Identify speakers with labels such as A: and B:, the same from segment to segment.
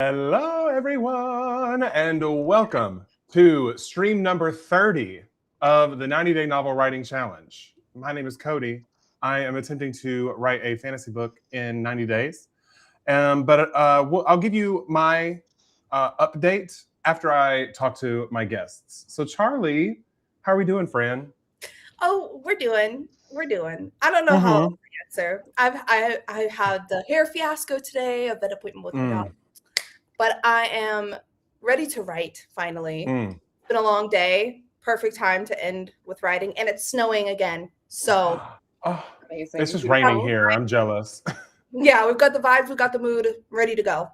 A: Hello, everyone, and welcome to stream number 30 of the 90-Day Novel Writing Challenge. My name is Cody. I am attempting to write a fantasy book in 90 days. I'll give you my update after I talk to my guests. So, Charlie, how are we doing, friend?
B: Oh, we're doing. I don't know how to answer. I had the hair fiasco today, a vet appointment with my doctor, but I am ready to write finally. It's been a long day. Perfect time to end with writing, and it's snowing again. So
A: amazing. It's just raining here. I'm jealous.
B: Yeah, we've got the vibes, we've got the mood, ready to go.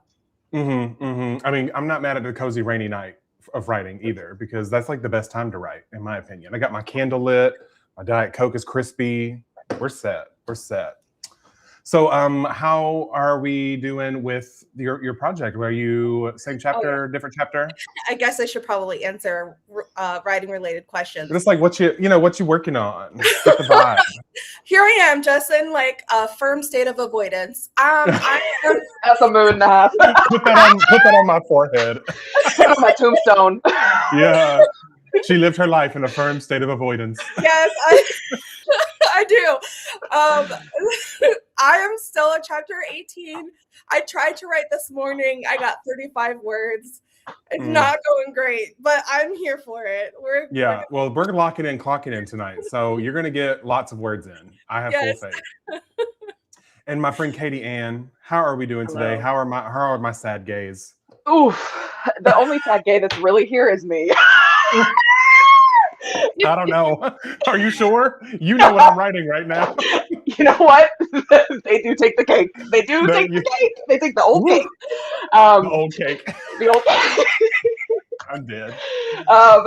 A: I mean, I'm not mad at a cozy rainy night of writing either, because that's like the best time to write, in my opinion. I got my candle lit, my Diet Coke is crispy. We're set. So how are we doing with your project? Were you same chapter, different chapter?
B: I guess I should probably answer writing related questions.
A: It's like what you working on? Get the vibe.
B: Here I am, just in like a firm state of avoidance. I am
C: That's a mood and a half.
A: Put that on my forehead.
C: On my tombstone.
A: Yeah. She lived her life in a firm state of avoidance.
B: Yes, I do. I am still at chapter 18. I tried to write this morning. I got 35 words. It's not going great, but I'm here for it. We're
A: clocking in tonight. So you're going to get lots of words in. I have full faith. And my friend Katie Ann, how are we doing today? How are my sad gays?
C: Oof. The only sad gay that's really here is me.
A: I don't know. Are you sure? You know what I'm writing right now.
C: You know what? They do take the cake. They take the cake. They take the old cake.
A: The old cake.
C: The old cake.
A: I'm dead.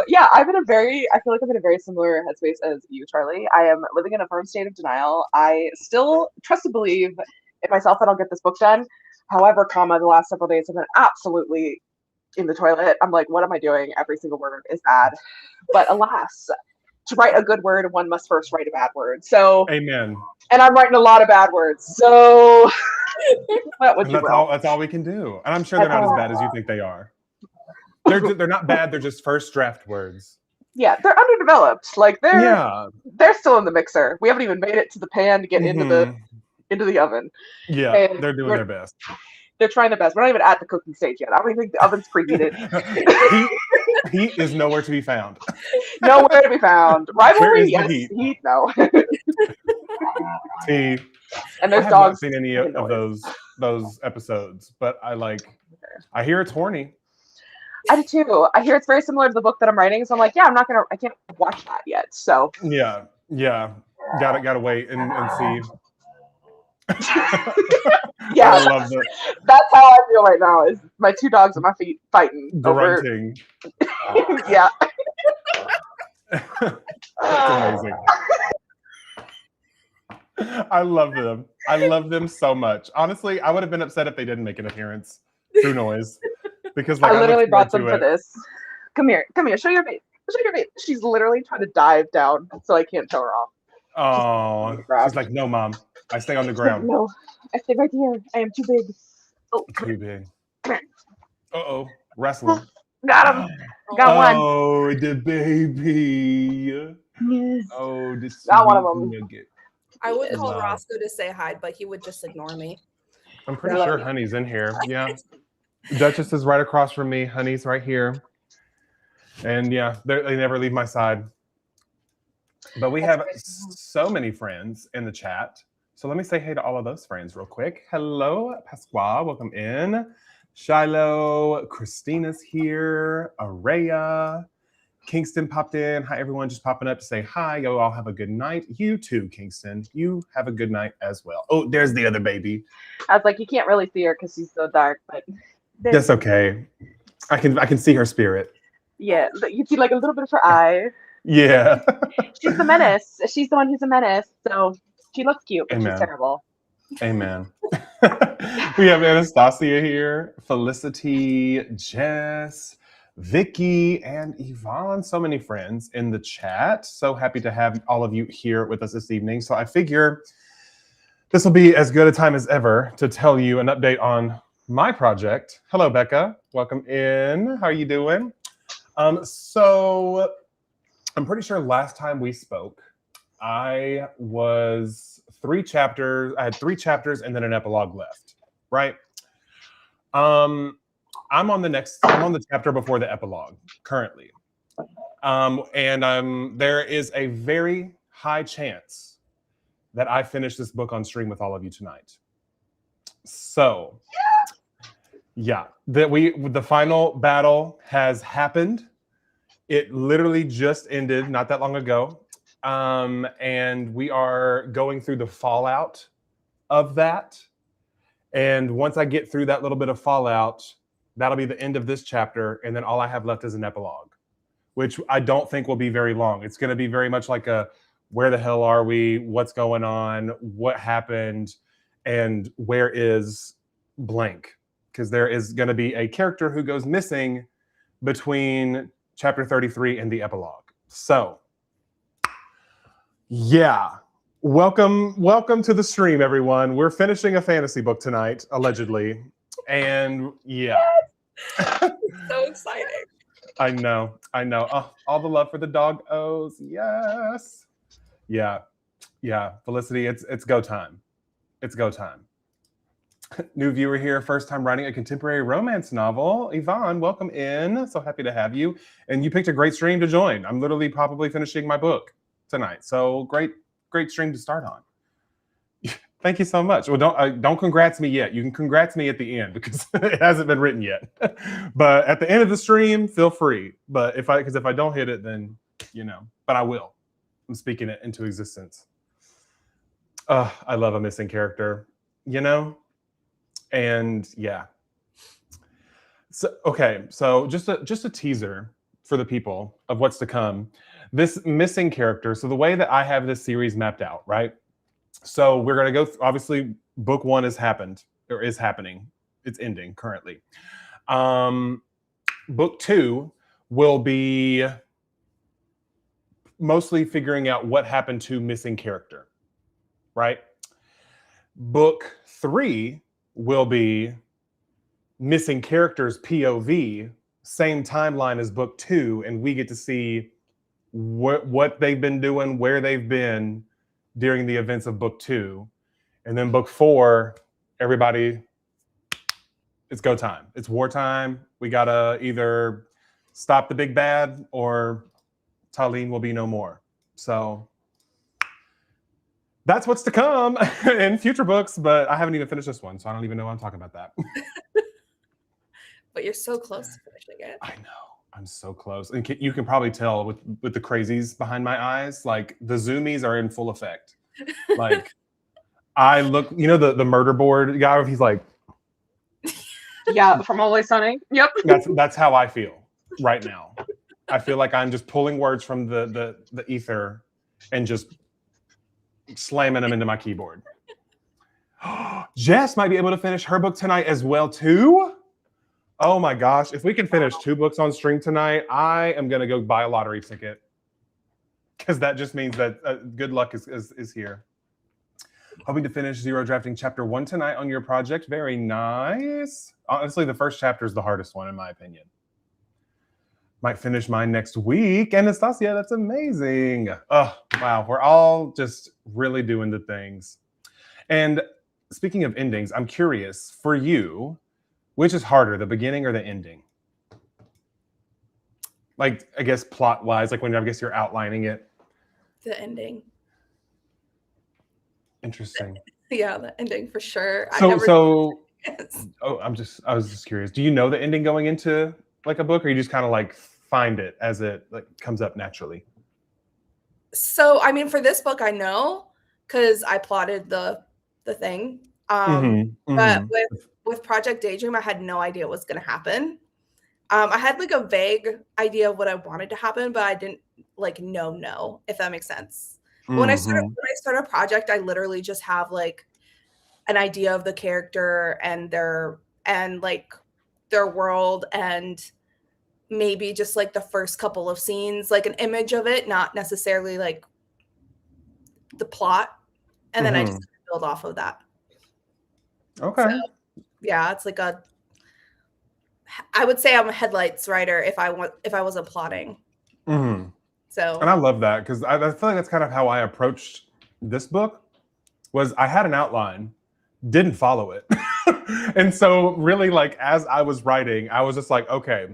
C: Yeah, I feel like I'm in a very similar headspace as you, Charlie. I am living in a firm state of denial. I still trust and believe in myself that I'll get this book done. However, the last several days have been absolutely in the toilet. I'm like, what am I doing? Every single word is bad. But alas, to write a good word, one must first write a bad word. So
A: amen.
C: And I'm writing a lot of bad words. So
A: that's all we can do. And I'm sure they're not as bad as you think they are. They're not bad, they're just first draft words.
C: Yeah, they're underdeveloped. Like they're still in the mixer. We haven't even made it to the pan to get into the oven.
A: Yeah, and they're doing their best.
C: They're trying their best. We're not even at the cooking stage yet. I don't even think the oven's preheated.
A: Heat is nowhere to be found.
C: Nowhere to be found. Rivalry, yes. Heat, no.
A: Tea.
C: And there's
A: I have
C: dogs.
A: Not seen any of those episodes, but I hear it's horny.
C: I do too. I hear it's very similar to the book that I'm writing, so I'm like, I can't watch that yet. So
A: yeah. Gotta wait and see.
C: Yeah,
A: I love that.
C: That's how I feel right now. Is my two dogs at my feet fighting
A: grunting.
C: Yeah.
A: That's amazing. I love them. I love them so much. Honestly, I would have been upset if they didn't make an appearance through noise. Because
C: I literally brought them for this. Come here. Show your face. She's literally trying to dive down, so I can't show her off.
A: Oh, she's like, no, Mom. I stay on the ground.
C: No, I stay right here. I am too big.
A: Oh, too big. Uh-oh. Wrestling.
C: Got him. Got one.
A: Oh, the baby.
C: Yes.
A: Oh, this
C: got one of them.
A: Nugget.
B: I would call Roscoe to say hi, but he would just ignore me.
A: I'm pretty sure Honey's in here. Yeah. Duchess is right across from me. Honey's right here. And yeah, they never leave my side. But we have so many friends in the chat. So let me say hey to all of those friends real quick. Hello, Pasquale. Welcome in. Shiloh. Christina's here. Araya. Kingston popped in. Hi, everyone. Just popping up to say hi. You all have a good night. You too, Kingston. You have a good night as well. Oh, there's the other baby.
C: I was like, you can't really see her because she's so dark, but
A: that's okay. I can see her spirit.
C: Yeah, you see like a little bit of her eye.
A: Yeah.
C: She's the menace. She's the one who's a menace. So she looks cute, but she's terrible.
A: Amen. We have Anastasia here, Felicity, Jess, Vicky, and Yvonne. So many friends in the chat. So happy to have all of you here with us this evening. So I figure this will be as good a time as ever to tell you an update on my project. Hello, Becca. Welcome in. How are you doing? So I'm pretty sure last time we spoke, I was 3 chapters. I had 3 chapters and then an epilogue left, right? I'm on the chapter before the epilogue currently. There is a very high chance that I finish this book on stream with all of you tonight. So, yeah, the final battle has happened. It literally just ended not that long ago. And we are going through the fallout of that. And once I get through that little bit of fallout, that'll be the end of this chapter. And then all I have left is an epilogue, which I don't think will be very long. It's going to be very much like a, where the hell are we? What's going on? What happened? And where is blank? Because there is going to be a character who goes missing between chapter 33 and the epilogue. So, yeah. Welcome to the stream, everyone. We're finishing a fantasy book tonight, allegedly. And yeah.
B: So exciting.
A: I know. Oh, all the love for the dog O's. Yes. Yeah. Felicity, it's go time. It's go time. New viewer here, first time writing a contemporary romance novel. Yvonne, welcome in. So happy to have you. And you picked a great stream to join. I'm literally probably finishing my book tonight. So great stream to start on. Thank you so much. Well, don't congrats me yet. You can congrats me at the end because it hasn't been written yet. But at the end of the stream, feel free. But if I don't hit it, then but I will. I'm speaking it into existence. I love a missing character, and yeah. So okay, so just a teaser for the people of what's to come. This missing character. So the way that I have this series mapped out, right? So we're going to go, obviously, book 1 has happened, or is happening. It's ending currently. Book 2 will be mostly figuring out what happened to missing character, right? Book 3 will be missing characters POV, same timeline as book 2, and we get to see what they've been doing, where they've been during the events of book 2. And then book 4, everybody, it's go time. It's wartime. We gotta either stop the big bad or Talene will be no more. So that's what's to come in future books, but I haven't even finished this one, so I don't even know why I'm talking about that.
B: But you're so close to finishing it.
A: I know. I'm so close. And you can probably tell with the crazies behind my eyes, like the zoomies are in full effect. Like I look, the murder board guy, he's like,
C: yeah, from Always Sunny. Yep.
A: That's how I feel right now. I feel like I'm just pulling words from the ether and just slamming them into my keyboard. Jess might be able to finish her book tonight as well too. Oh my gosh, if we can finish 2 books on stream tonight, I am going to go buy a lottery ticket. Because that just means that good luck is here. Hoping to finish Zero Drafting Chapter 1 tonight on your project. Very nice. Honestly, the first chapter is the hardest one, in my opinion. Might finish mine next week. Anastasia, that's amazing. Oh, wow. We're all just really doing the things. And speaking of endings, I'm curious, for you, which is harder, the beginning or the ending? Like, I guess plot-wise, like when I guess you're outlining it.
B: The ending.
A: Interesting.
B: Yeah, the ending for sure.
A: I was just curious. Do you know the ending going into like a book, or you just kind of like find it as it like comes up naturally?
B: So, I mean, for this book, I know because I plotted the thing. But with Project Daydream, I had no idea what was going to happen. I had like a vague idea of what I wanted to happen, but I didn't like know if that makes sense. When I start a project, I literally just have like an idea of the character and their world, and maybe just like the first couple of scenes, like an image of it, not necessarily like the plot. And then I just build off of that.
A: Okay.
B: yeah, it's like a. I would say I'm a headlights writer if I wasn't plotting.
A: Mhm.
B: So
A: And I love that because I feel like that's kind of how I approached this book. Was I had an outline, didn't follow it, and so really like as I was writing, I was just like, okay,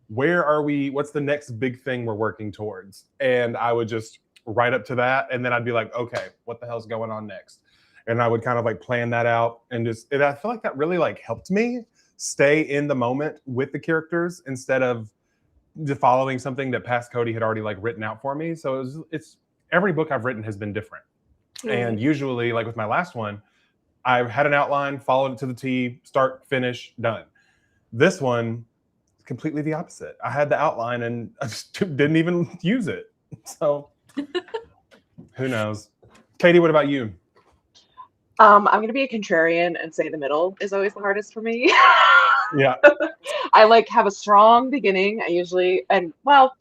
A: where are we? What's the next big thing we're working towards? And I would just write up to that, and then I'd be like, okay, what the hell's going on next? And I would kind of like plan that out, and I feel like that really like helped me stay in the moment with the characters instead of following something that past Cody had already like written out for me. So it's every book I've written has been different. And usually, like with my last one, I had an outline, followed it to the T, start, finish, done. This one, completely the opposite. I had the outline and I just didn't even use it. So who knows? Katie, what about you?
C: I'm going to be a contrarian and say the middle is always the hardest for me.
A: Yeah.
C: I like have a strong beginning. I usually, and well,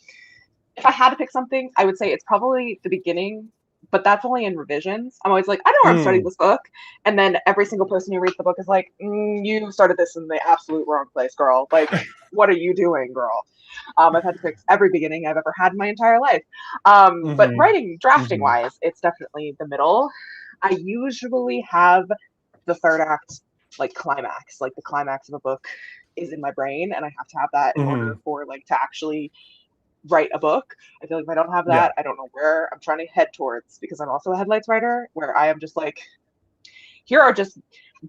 C: if I had to pick something, I would say it's probably the beginning, but that's only in revisions. I'm always like, I know where I'm starting this book. And then every single person who reads the book is like, you started this in the absolute wrong place, girl. Like, what are you doing, girl? I've had to fix every beginning I've ever had in my entire life. But drafting wise, it's definitely the middle. I usually have the third act, like climax, like the climax of a book is in my brain, and I have to have that in order for like to actually write a book. I feel like if I don't have that, I don't know where I'm trying to head towards, because I'm also a headlights writer where I am just like, here are just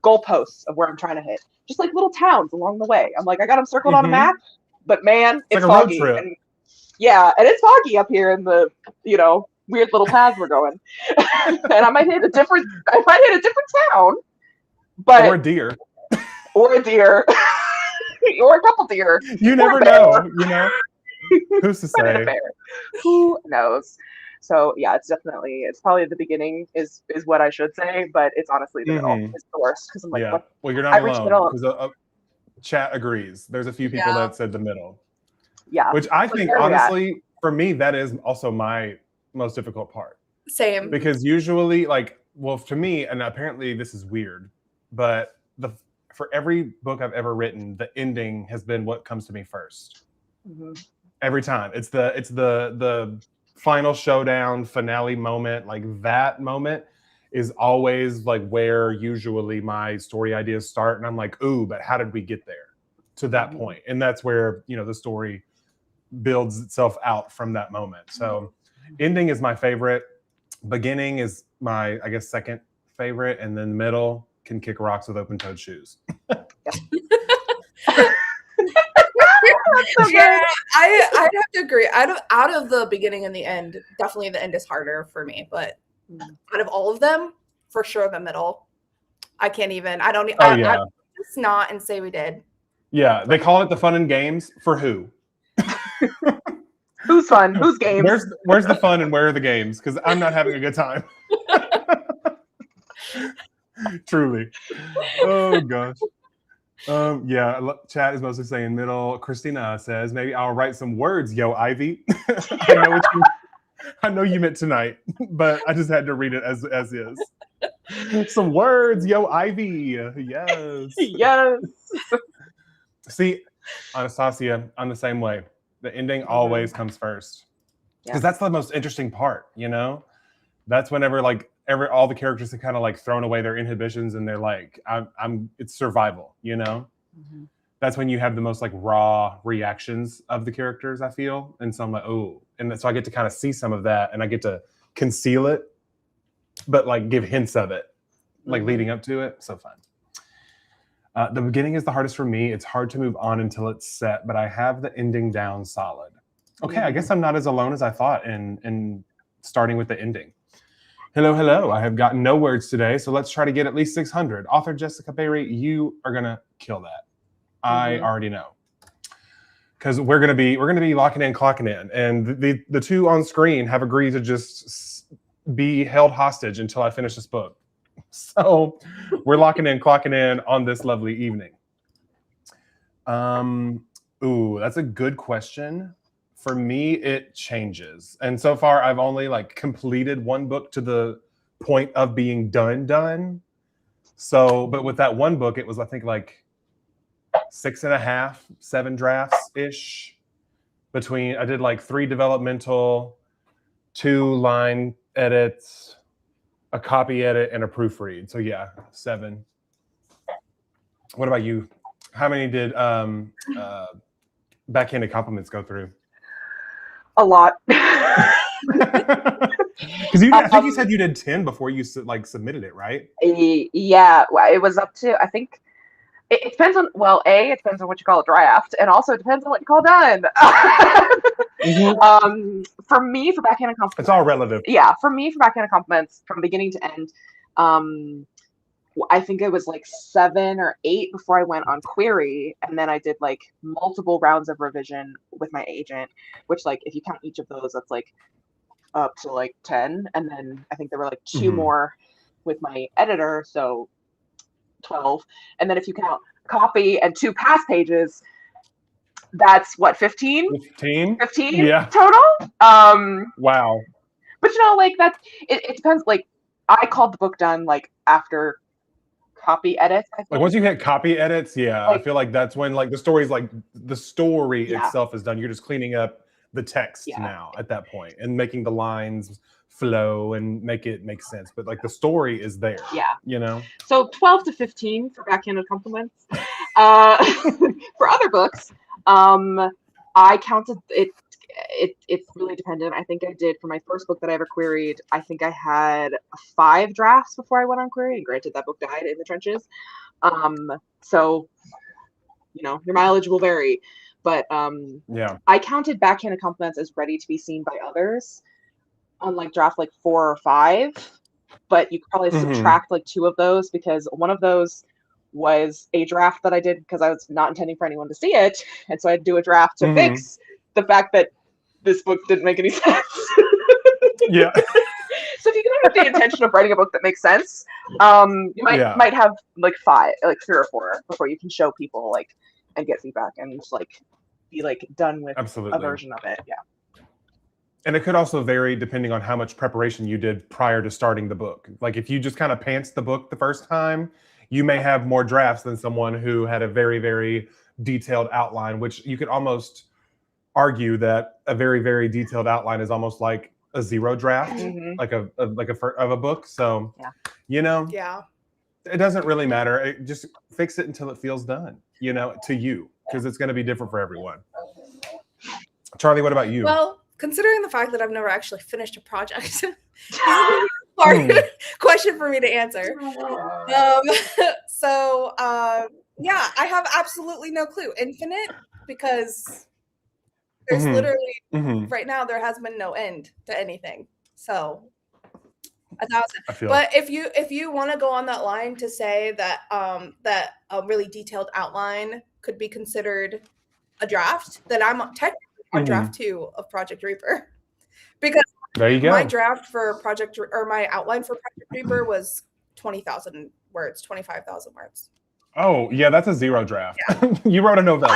C: goalposts of where I'm trying to hit, just like little towns along the way. I'm like, I got them circled on a map, but man, it's
A: like
C: foggy. And and it's foggy up here in the, weird little paths we're going. And I might hit a different town, but
A: or a deer.
C: Or a deer. Or a couple deer.
A: You never know, Who's to say?
C: Who knows? So yeah, it's probably the beginning is what I should say, but it's honestly the middle. It's the worst because I'm like, what?
A: Well, you're not alone because chat agrees. There's a few people that said the middle.
C: Yeah.
A: Which I think honestly, for me, that is also my most difficult part.
B: Same.
A: Because usually, to me, and apparently this is weird, but for every book I've ever written, the ending has been what comes to me first. Every time. It's the final showdown, finale moment. Like that moment is always like where usually my story ideas start. And I'm like, ooh, but how did we get there to that point? And that's where, the story builds itself out from that moment. So ending is my favorite. Beginning is my, I guess, second favorite. And then middle can kick rocks with open-toed shoes.
B: Yeah, I have to agree. Out of the beginning and the end, definitely the end is harder for me. But out of all of them, for sure the middle. I can't even. I don't. I just not and say we did.
A: Yeah, they call it the fun and games for who?
C: Who's fun? Who's games?
A: Where's the fun and where are the games? Because I'm not having a good time. Truly. Oh gosh. Chat is mostly saying middle. Christina says maybe I'll write some words, yo Ivy. I know you meant tonight, but I just had to read it as is. Some words, yo Ivy. Yes.
C: Yes.
A: See, Anastasia, I'm the same way. The ending always comes first. Because that's the most interesting part, That's whenever all the characters have kind of like thrown away their inhibitions and they're like, it's survival, That's when you have the most like raw reactions of the characters, I feel. And so I'm like, oh, and so I get to kind of see some of that and I get to conceal it, but like give hints of it, like leading up to it. So fun. The beginning is the hardest for me. It's hard to move on until it's set, but I have the ending down solid. Okay, I guess I'm not as alone as I thought in starting with the ending. Hello. I have gotten no words today, so let's try to get at least 600. Author Jessica Berry, you are gonna kill that. I already know, because we're gonna be locking in, clocking in, and the two on screen have agreed to just be held hostage until I finish this book. So we're locking in, clocking in on this lovely evening. Ooh, that's a good question. For me, it changes. And so far, I've only completed one book to the point of being done. So, but with that one book, it was, I think, 6.5, 7 drafts ish. Between I did like 3 developmental, 2 line edits, a copy edit, and a proofread. So yeah, 7. What about you? How many did backhanded compliments go through?
C: A lot.
A: Because I think you said you did 10 before you submitted it, right?
C: Yeah, it was up to, I think, it depends on, well, it depends on what you call a draft, and also it depends on what you call done. For me, for backhanded compliments,
A: it's all relative.
C: Yeah, for me, for backhanded compliments, from beginning to end, I think it was like 7 or 8 before I went on query, and then I did like multiple rounds of revision with my agent, which, like, if you count each of those, that's like up to like 10, and then I think there were like 2 more with my editor, so 12. And then if you count copy and 2 pass pages, that's what, 15?
A: 15
C: yeah, total.
A: Wow.
C: But you know, like, that it depends. Like, I called the book done like after copy edits, I think.
A: Like once you hit copy edits, yeah,
C: like,
A: I feel like that's when like the story itself is done. You're just cleaning up the text now at that point and making the lines flow and make it make sense. But like the story is there. Yeah. You know?
C: So 12 to 15 for backhanded compliments. For other books, I counted it. It's really dependent. I think I did, for my first book that I ever queried, I think I had 5 drafts before I went on query, and granted that book died in the trenches. So, you know, your mileage will vary. But I counted backhanded compliments as ready to be seen by others on like draft like 4 or 5. But you could probably subtract like 2 of those, because one of those was a draft that I did because I was not intending for anyone to see it. And so I'd do a draft to fix the fact that this book didn't make any sense.
A: Yeah.
C: So if you can have the intention of writing a book that makes sense, you might have like 5, like 3 or 4 before you can show people, like, and get feedback and just like be like done with a version of it. Yeah.
A: And it could also vary depending on how much preparation you did prior to starting the book. Like if you just kind of pants the book the first time, you may have more drafts than someone who had a very, very detailed outline, which you could almost argue that a very, very detailed outline is almost like a 0 draft, like of a book. So, you know, it doesn't really matter. Just fix it until it feels done, you know, to you, because it's going to be different for everyone. Charlie, what about you?
B: Well, considering the fact that I've never actually finished a project, this is a hard question for me to answer. Yeah, I have absolutely no clue. Infinite, because there's literally right now there has been no end to anything. So 1,000. But if you want to go on that line to say that that a really detailed outline could be considered a draft, then I'm technically on draft 2 of Project Reaper, because
A: there you go.
B: My draft for my outline for Project Reaper was 20,000 words, 25,000 words.
A: Oh yeah, that's a 0 draft. Yeah. You wrote a novella.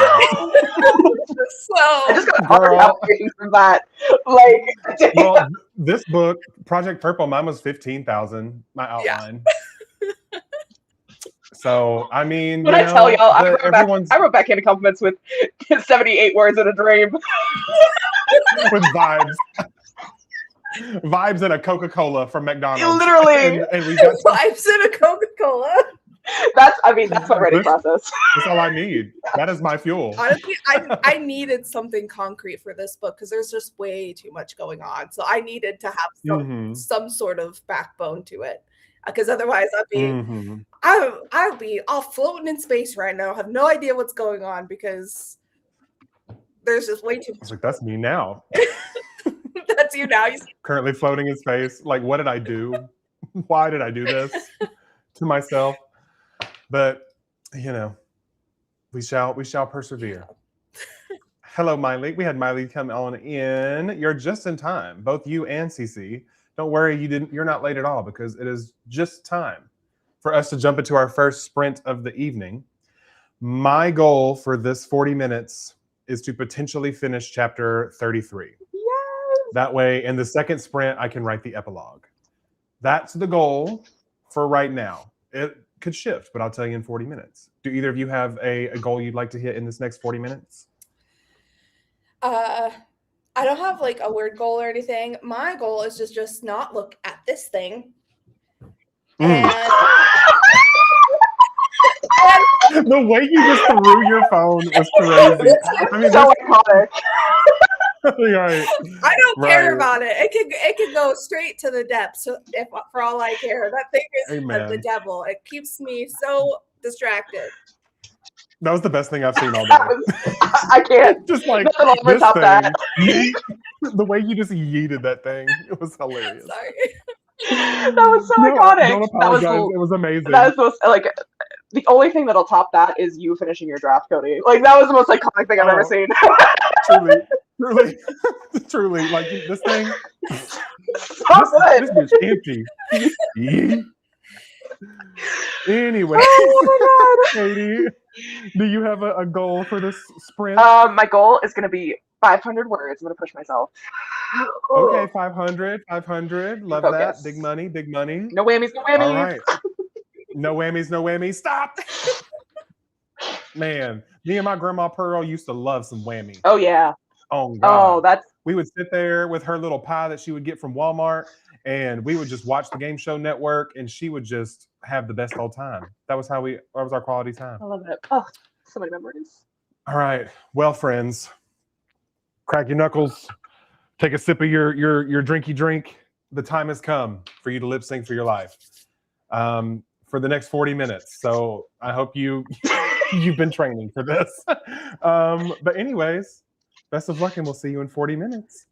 C: So I just got hard applications from that. Like,
A: well, this book, Project Purple, mine was 15,000. My outline. Yeah. So I mean,
C: when I tell y'all, I wrote backhanded compliments with 78 words in a dream.
A: With vibes. Vibes and a Coca-Cola from McDonald's.
C: Literally.
B: And we got vibes and a Coca-Cola.
C: That's my writing process.
A: That's all I need. That is my fuel.
B: Honestly, I needed something concrete for this book because there's just way too much going on. So I needed to have some sort of backbone to it. Because otherwise I'd be all floating in space right now. I have no idea what's going on because there's just way too much.
A: I was like, that's me now.
B: That's you now.
A: Currently floating in space. Like, what did I do? Why did I do this to myself? But you know, we shall persevere. Hello, Miley. We had Miley come on in. You're just in time, both you and CC. Don't worry, you're not late at all, because it is just time for us to jump into our first sprint of the evening. My goal for this 40 minutes is to potentially finish chapter 33.
C: Yes.
A: That way, in the second sprint, I can write the epilogue. That's the goal for right now. It could shift, but I'll tell you in 40 minutes. Do either of you have a goal you'd like to hit in this next 40 minutes?
B: I don't have like a weird goal or anything. My goal is just not look at this thing. And
A: the way you just threw your phone was crazy. I mean,
C: so iconic.
A: right.
B: I don't care
A: Right.
B: about it. It could go straight to the depths if for all I care. That thing is the
A: Amen.
B: devil. It keeps me so distracted.
A: That was the best thing I've seen all day.
C: I can't.
A: Just like
C: Nothing will ever
A: this
C: top
A: thing.
C: that.
A: Yeet. The way you just yeeted that thing, it was hilarious.
B: Sorry.
C: That was so
A: No,
C: iconic.
A: don't
C: That was
A: apologize. It was amazing.
C: that was the most like the only thing that'll top that is you finishing your draft, Cody. Like that was the most iconic thing I've ever seen.
A: truly, like this thing.
C: So good.
A: This bitch empty. Yeet. Anyway,
C: Oh
A: Katie, do you have a goal for this sprint?
C: my god. My goal is gonna be 500 words. I'm gonna push myself.
A: Okay, 500. Love
C: Focus.
A: that. Big money, big money.
C: No whammies, no whammies.
A: All right. No whammies, no whammies. Stop. Man, me and my grandma Pearl used to love some whammy.
C: Oh yeah.
A: Oh God.
C: Oh, that's
A: We would sit there with her little pie that she would get from Walmart, and we would just watch the Game Show Network, and she would just have the best old time. That was our quality time.
C: I love it. Oh, so many memories.
A: All right. Well, friends, crack your knuckles, take a sip of your drinky drink. The time has come for you to lip sync for your life. For the next 40 minutes. So I hope you've been training for this. But anyways, best of luck, and we'll see you in 40 minutes.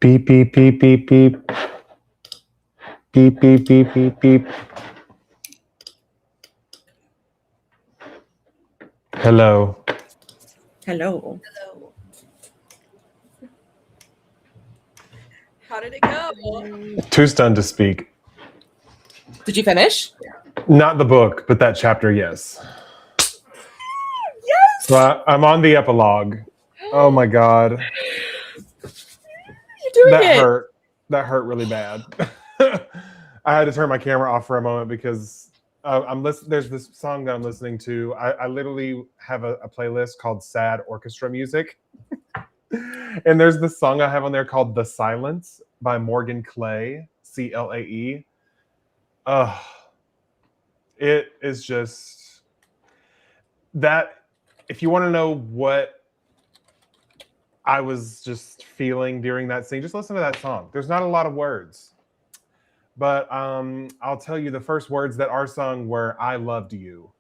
A: Beep, beep, beep, beep, beep. Beep, beep, beep, beep, beep. Hello.
D: Hello.
B: Hello. How did it go?
A: Too stunned to speak.
D: Did you finish?
A: Not the book, but that chapter, yes.
D: Yes.
A: So I'm on the epilogue. Oh my God.
D: You're doing
A: That
D: it.
A: hurt. That hurt really bad. I had to turn my camera off for a moment because there's this song that I'm listening to. I literally have a playlist called Sad Orchestra Music. And there's this song I have on there called The Silence by Morgan Clay, Clae. It is just that. If you want to know what I was just feeling during that scene, just listen to that song. There's not a lot of words, but I'll tell you the first words that are sung were "I loved you."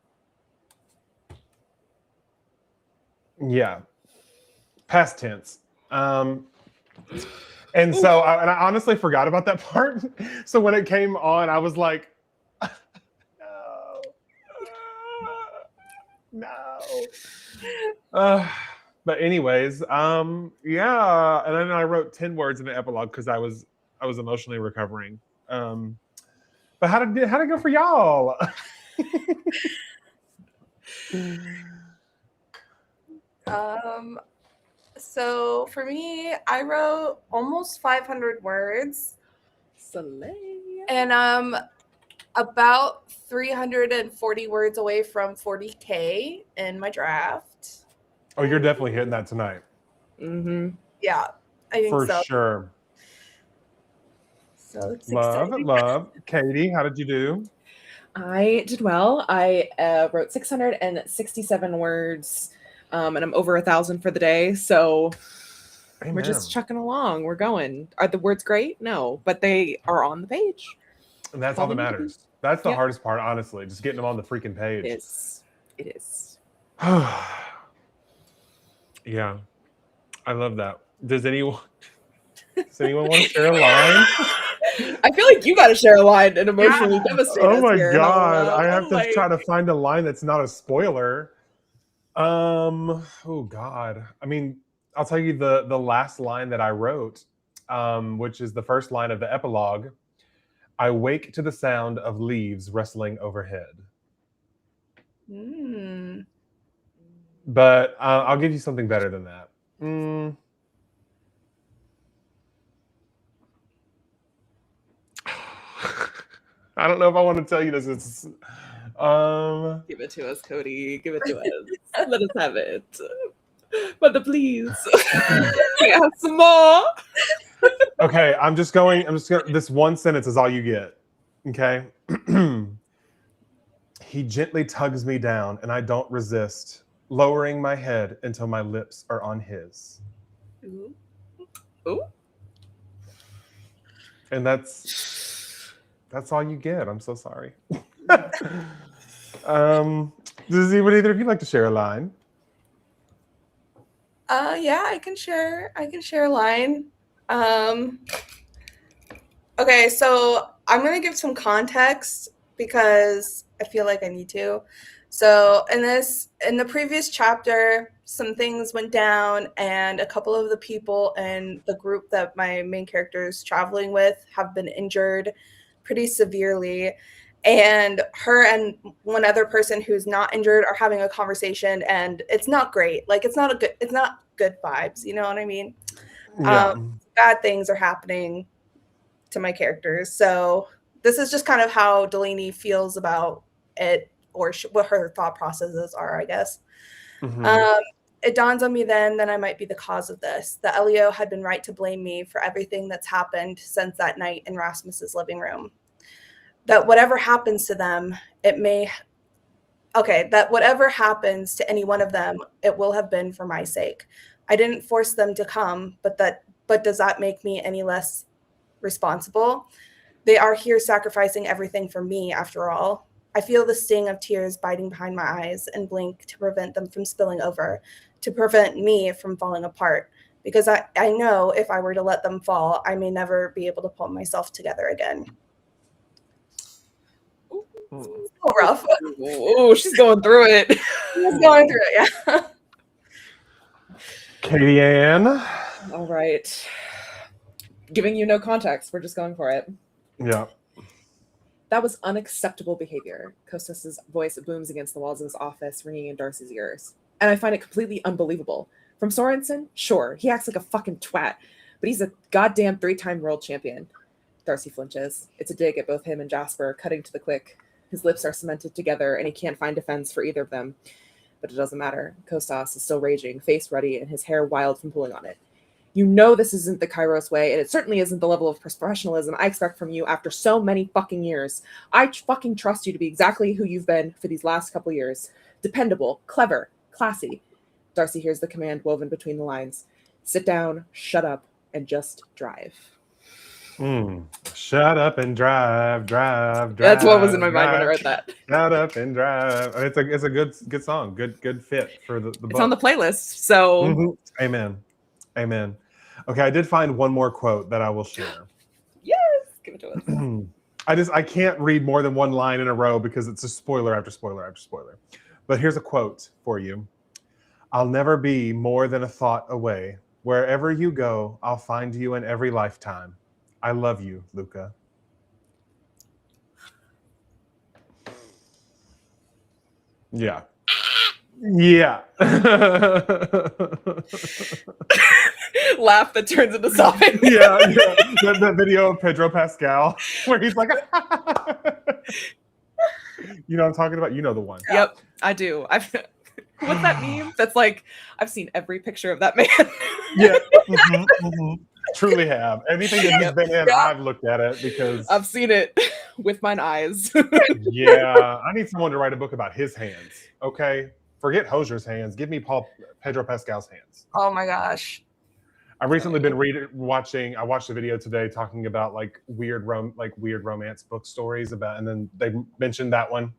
A: Yeah, past tense. And so I honestly forgot about that part. So when it came on, I was like, no. But anyways, yeah. And then I wrote 10 words in the epilogue because I was emotionally recovering. But how did it go for y'all?
B: So for me, I wrote almost 500 words.
D: Slay.
B: And about 340 words away from 40K in my draft.
A: Oh, you're definitely hitting that tonight.
D: Mm-hmm.
B: Yeah, I think
A: For
B: so.
A: sure.
B: So it's
A: Love.
B: exciting.
A: Katie, how did you do?
D: I did well. I wrote 667 words, and I'm over 1,000 for the day. So we're just chucking along. We're going. Are the words great? No, but they are on the page.
A: And that's all that matters. That's the hardest part, honestly, just getting them on the freaking page.
D: It is.
A: Yeah, I love that. Does anyone want to share a line?
D: I feel like you got to share a line and emotionally devastate us.
A: Oh my
D: here.
A: God, I have to try to find a line that's not a spoiler. Oh God, I mean, I'll tell you the last line that I wrote, which is the first line of the epilogue. I wake to the sound of leaves rustling overhead. But I'll give you something better than that. I don't know if I want to tell you this. It's
D: give it to us, Cody. Give it to us. Let us have it. Mother, please. We have some more.
A: Okay, I'm just going. This one sentence is all you get. Okay. He gently tugs me down, and I don't resist, lowering my head until my lips are on his.
D: Ooh.
A: And that's all you get. I'm so sorry. Does either of you like to share a line?
B: Yeah, I can share a line. Okay, so I'm gonna give some context because I feel like I need to. So in the previous chapter, some things went down, and a couple of the people in the group that my main character is traveling with have been injured pretty severely. And her and one other person who's not injured are having a conversation, and it's not great. Like it's not good vibes. You know what I mean?
A: Yeah.
B: Bad things are happening to my characters. So this is just kind of how Delaney feels about it, or what her thought processes are, I guess.
A: Mm-hmm.
B: It dawns on me then that I might be the cause of this, that Elio had been right to blame me for everything that's happened since that night in Rasmus's living room. That whatever happens to them, that whatever happens to any one of them, it will have been for my sake. I didn't force them to come, but does that make me any less responsible? They are here sacrificing everything for me, after all. I feel the sting of tears biting behind my eyes and blink to prevent them from spilling over. to prevent me from falling apart. Because I know if I were to let them fall, I may never be able to pull myself together again. It's so rough.
D: Oh, she's going through it.
B: She's going through it, yeah.
A: Katie Ann.
D: All right. Giving you no context. We're just going for it.
A: Yeah.
D: That was unacceptable behavior. Kostas' voice booms against the walls of his office, ringing in Darcy's ears. And I find it completely unbelievable. From Sorensen, sure, he acts like a fucking twat, but he's a goddamn 3-time world champion. Darcy flinches. It's a dig at both him and Jasper, cutting to the quick. His lips are cemented together, and he can't find defense for either of them. But it doesn't matter. Kostas is still raging, face ready, and his hair wild from pulling on it. You know this isn't the Kairos way, and it certainly isn't the level of professionalism I expect from you after so many fucking years. I fucking trust you to be exactly who you've been for these last couple years. Dependable, clever, classy. Darcy hears the command woven between the lines. Sit down, shut up, and just drive.
A: Shut up and drive.
D: That's what was in my mind when I read that.
A: Shut up and drive. It's a good song. Good fit for the book.
D: It's on the playlist, so
A: Amen. Okay, I did find one more quote that I will share.
D: Yes, give it to us.
A: I can't read more than one line in a row because it's a spoiler after spoiler after spoiler. But here's a quote for you. I'll never be more than a thought away. Wherever you go, I'll find you in every lifetime. I love you, Luca. Yeah.
D: Laugh that turns into sobbing.
A: Yeah. The video of Pedro Pascal where he's like, you know what I'm talking about? You know the one.
D: Yep, I do. What's that meme? That's like, I've seen every picture of that man.
A: Yeah. Truly have. Anything that he's been in, I've looked at it because
D: I've seen it with mine eyes.
A: Yeah. I need someone to write a book about his hands. Okay. Forget Hosier's hands. Give me Pedro Pascal's hands.
B: Oh my gosh.
A: I've recently been watching. I watched a video today talking about like weird romance book stories about, and then they mentioned that one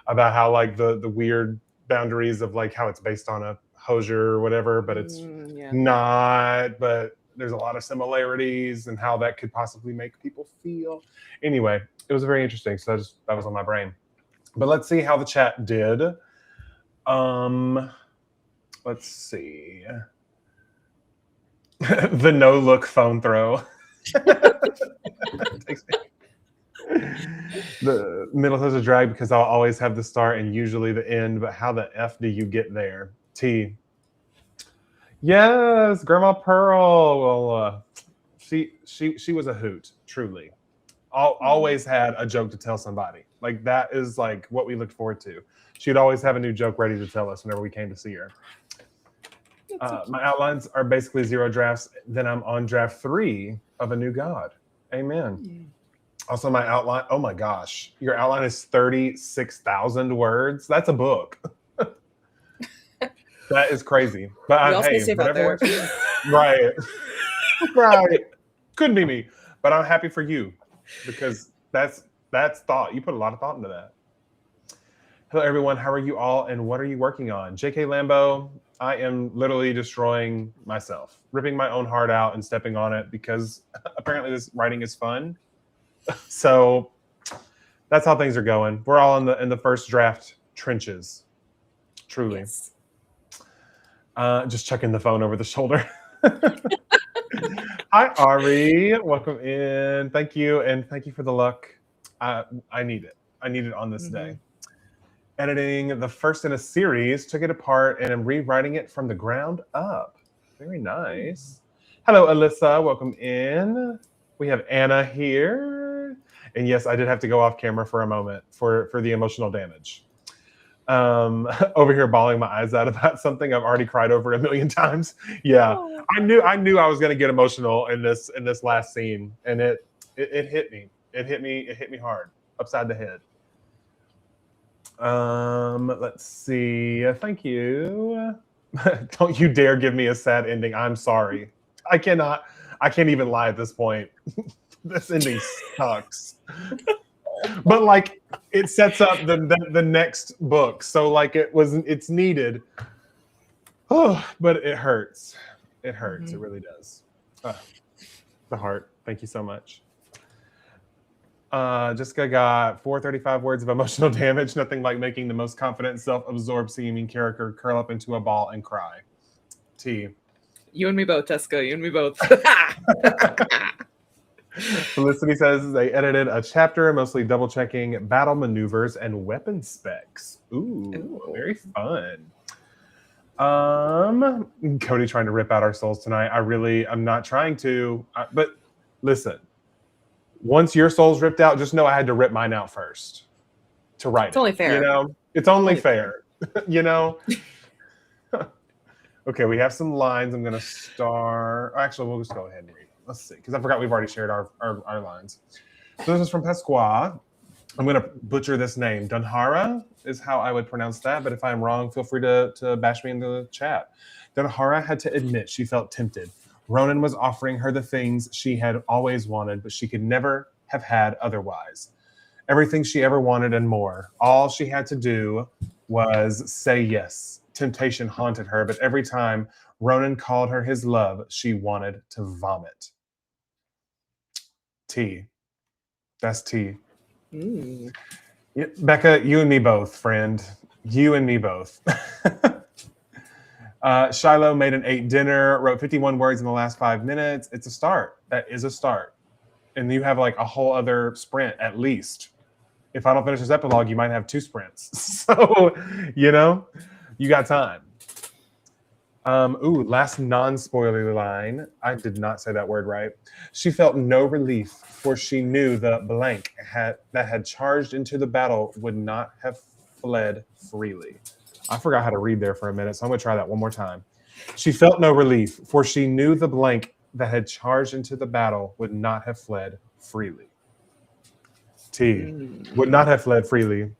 A: about how like the weird boundaries of like how it's based on a Hosier or whatever, but it's not. But there's a lot of similarities and how that could possibly make people feel. Anyway, it was very interesting. So that was on my brain. But let's see how the chat did. Let's see. The no look phone throw. The middle says a drag because I'll always have the start and usually the end, but how the F do you get there? T. Yes, Grandma Pearl. Well, she was a hoot, truly. Always had a joke to tell somebody. Like that is like what we looked forward to. She'd always have a new joke ready to tell us whenever we came to see her. My outlines are basically 0 drafts. Then I'm on draft 3 of A New God. Amen. Also, my outline. Oh my gosh, your outline is 36,000 words. That's a book. That is crazy. But hey, whatever. Right. Couldn't be me. But I'm happy for you because that's thought. You put a lot of thought into that. Hello, everyone. How are you all, and what are you working on? JK Lambo. I am literally destroying myself, ripping my own heart out and stepping on it because apparently this writing is fun. So that's how things are going. We're all in the first draft trenches, truly.
D: Yes.
A: Just checking the phone over the shoulder. Hi, Ari. Welcome in. Thank you, and thank you for the luck. I need it. I need it on this day. Editing the first in a series, took it apart and am rewriting it from the ground up. Very nice. Hello, Alyssa. Welcome in. We have Anna here. And yes, I did have to go off camera for a moment for the emotional damage. Over here bawling my eyes out about something I've already cried over 1,000,000 times. Yeah. Oh. I knew I was going to get emotional in this last scene, and it hit me. It hit me hard, upside the head. Let's see. Thank you. Don't you dare give me a sad ending. I'm sorry. I can't even lie at this point. This ending sucks. But like it sets up the next book. So like it's needed. Oh, but it hurts. It hurts.
D: Mhm.
A: It really does. The heart. Thank you so much. Jessica got 435 words of emotional damage. Nothing like making the most confident, self-absorbed seeming character curl up into a ball and cry. T.
D: You and me both, Jessica. You and me both.
A: Felicity says they edited a chapter mostly double checking battle maneuvers and weapon specs. Ooh. Very fun. Cody trying to rip out our souls tonight. I'm not trying to, but listen, once your soul's ripped out, just know I had to rip mine out first to write
D: It's only fair.
A: You know, it's only fair. You know. Okay, we have some lines. I'm going to start. Actually, we'll just go ahead and read. Let's see, because I forgot we've already shared our lines. So this is from Pasqua. I'm going to butcher this name. Dunhara is how I would pronounce that, but if I'm wrong, feel free to bash me in the chat. Dunhara had to admit she felt tempted. Ronan was offering her the things she had always wanted, but she could never have had otherwise. Everything she ever wanted and more. All she had to do was say yes. Temptation haunted her, but every time Ronan called her his love, she wanted to vomit. T. That's T. Yeah, Becca, you and me both, friend. You and me both. Shiloh made an 8 dinner, wrote 51 words in the last 5 minutes. It's a start. That is a start. And you have like a whole other sprint at least. If I don't finish this epilogue, you might have 2 sprints. So, you know, you got time. Last non-spoiler line. I did not say that word right. She felt no relief, for she knew the blank that had charged into the battle would not have fled freely. I forgot how to read there for a minute, so I'm going to try that one more time. She felt no relief, for she knew the blank that had charged into the battle would not have fled freely. T. Would not have fled freely.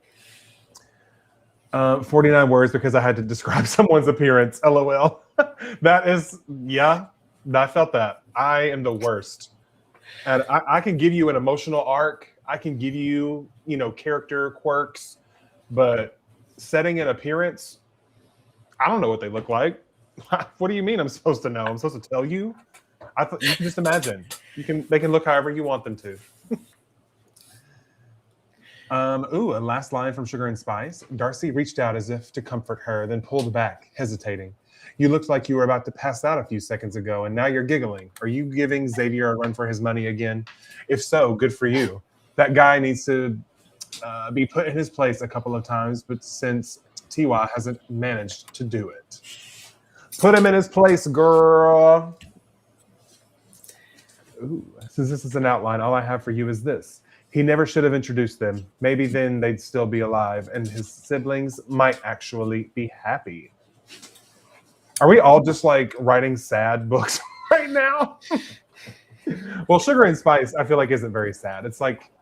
A: 49 words because I had to describe someone's appearance. LOL. That is, yeah, I felt that. I am the worst. And I can give you an emotional arc. I can give you, character quirks, but setting an appearance, I don't know what they look like. What do you mean I'm supposed to know? I'm supposed to tell you? I thought you can just imagine. They can look however you want them to. A last line from Sugar and Spice. Darcy reached out as if to comfort her, then pulled back, hesitating. You looked like you were about to pass out a few seconds ago, and now you're giggling. Are you giving Xavier a run for his money again? If so, good for you. That guy needs to be put in his place a couple of times, but since Tiwa hasn't managed to do it. Put him in his place, girl. Ooh, since this is an outline, all I have for you is this. He never should have introduced them. Maybe then they'd still be alive, and his siblings might actually be happy. Are we all just like writing sad books right now? Well, Sugar and Spice, I feel like isn't very sad. It's like,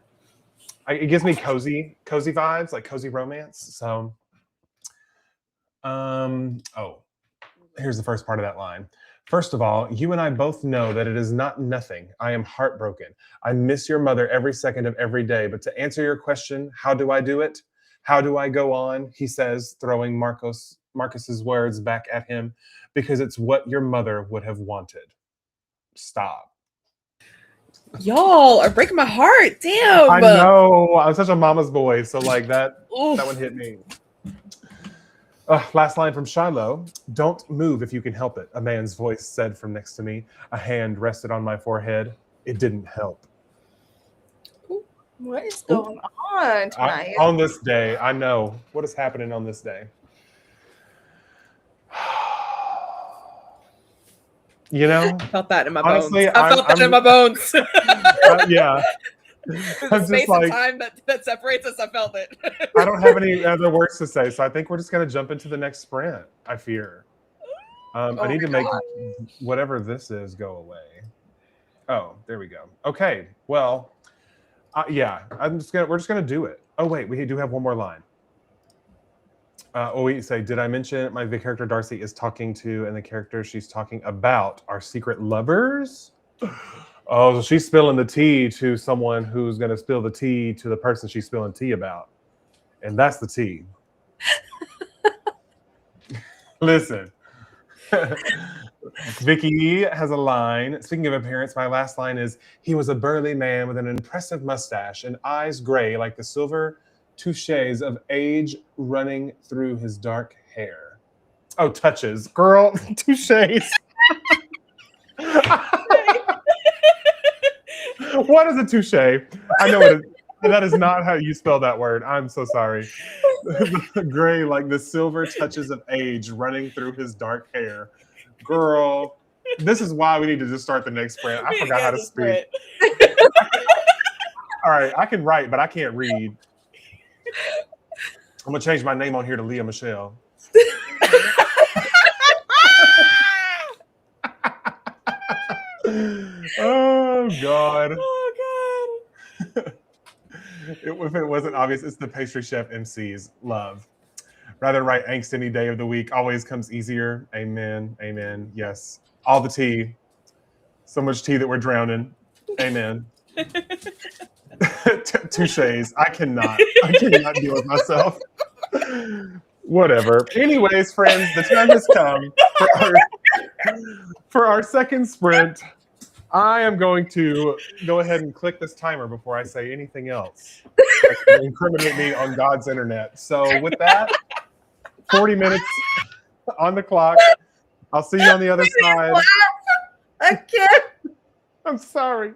A: it gives me cozy vibes, like cozy romance. So, here's the first part of that line. First of all, you and I both know that it is not nothing. I am heartbroken. I miss your mother every second of every day. But to answer your question, how do I do it? How do I go on? He says, throwing Marcus's words back at him, because it's what your mother would have wanted. Stop.
D: Y'all are breaking my heart. Damn.
A: I know. I'm such a mama's boy. So like that one hit me. Last line from Shiloh. Don't move if you can help it, a man's voice said from next to me. A hand rested on my forehead. It didn't help.
B: What is going on tonight?
A: On this day, I know. What is happening on this day?
D: I felt that in my
A: honestly,
D: bones. I felt that in my bones.
A: Yeah.
D: The space and time that separates us, I felt it.
A: I don't have any other words to say, so I think we're just going to jump into the next sprint, I fear. I need to make whatever this is go away. Oh, there we go. Okay, well, we're just going to do it. Oh, wait, we do have one more line. Did I mention the character Darcy is talking to, and the character she's talking about are secret lovers? Oh, so she's spilling the tea to someone who's going to spill the tea to the person she's spilling tea about. And that's the tea. Listen, Vicky E has a line. Speaking of appearance, my last line is, he was a burly man with an impressive mustache and eyes gray like the silver touches of age running through his dark hair. Oh, touches. Girl, touches. What is a touche? I know it is. That is not how you spell that word. I'm so sorry. Gray like the silver touches of age running through his dark hair. Girl, this is why we need to just start the next sprint. I forgot how to speak. All right, I can write, but I can't read. I'm gonna change my name on here to Leah Michelle. Oh God.
D: Oh God.
A: If it wasn't obvious, it's the pastry chef MC's love. Rather write angst any day of the week. Always comes easier. Amen. Amen. Yes. All the tea. So much tea that we're drowning. Amen. Touches. I cannot deal with myself. Whatever. Anyways, friends, the time has come for our second sprint. I am going to go ahead and click this timer before I say anything else that can incriminate me on God's internet. So with that, 40 minutes on the clock. I'll see you on the other side.
B: I can't.
A: I'm sorry.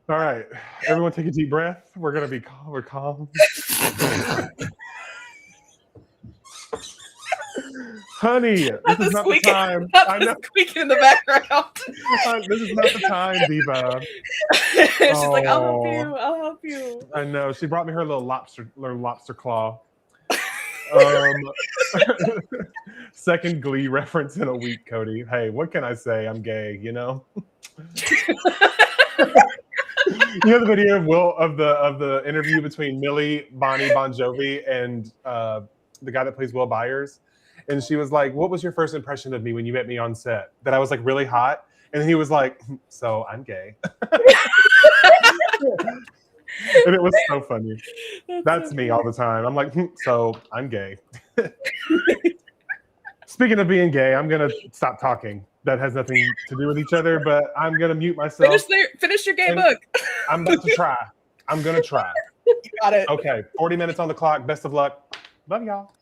A: All right, everyone take a deep breath. We're gonna be calm. We're calm. Honey, this is not the time. I know.
D: Squeaking in the background.
A: This is not the time, Diva.
D: She's like, I'll help you. I'll help you.
A: I know. She brought me her little lobster claw. Second Glee reference in a week, Cody. Hey, what can I say? I'm gay, you know. You know the video of the interview between Millie Bonnie Bon Jovi and the guy that plays Will Byers, and she was like, "What was your first impression of me when you met me on set?" That I was like really hot, and he was like, "So I'm gay." And it was so funny. That's me all the time. I'm like, "So I'm gay." Speaking of being gay, I'm gonna stop talking. That has nothing to do with each other, but I'm gonna mute myself.
D: Finish your gay book.
A: I'm about to try. I'm gonna try.
D: You got it.
A: Okay, 40 minutes on the clock. Best of luck. Love y'all.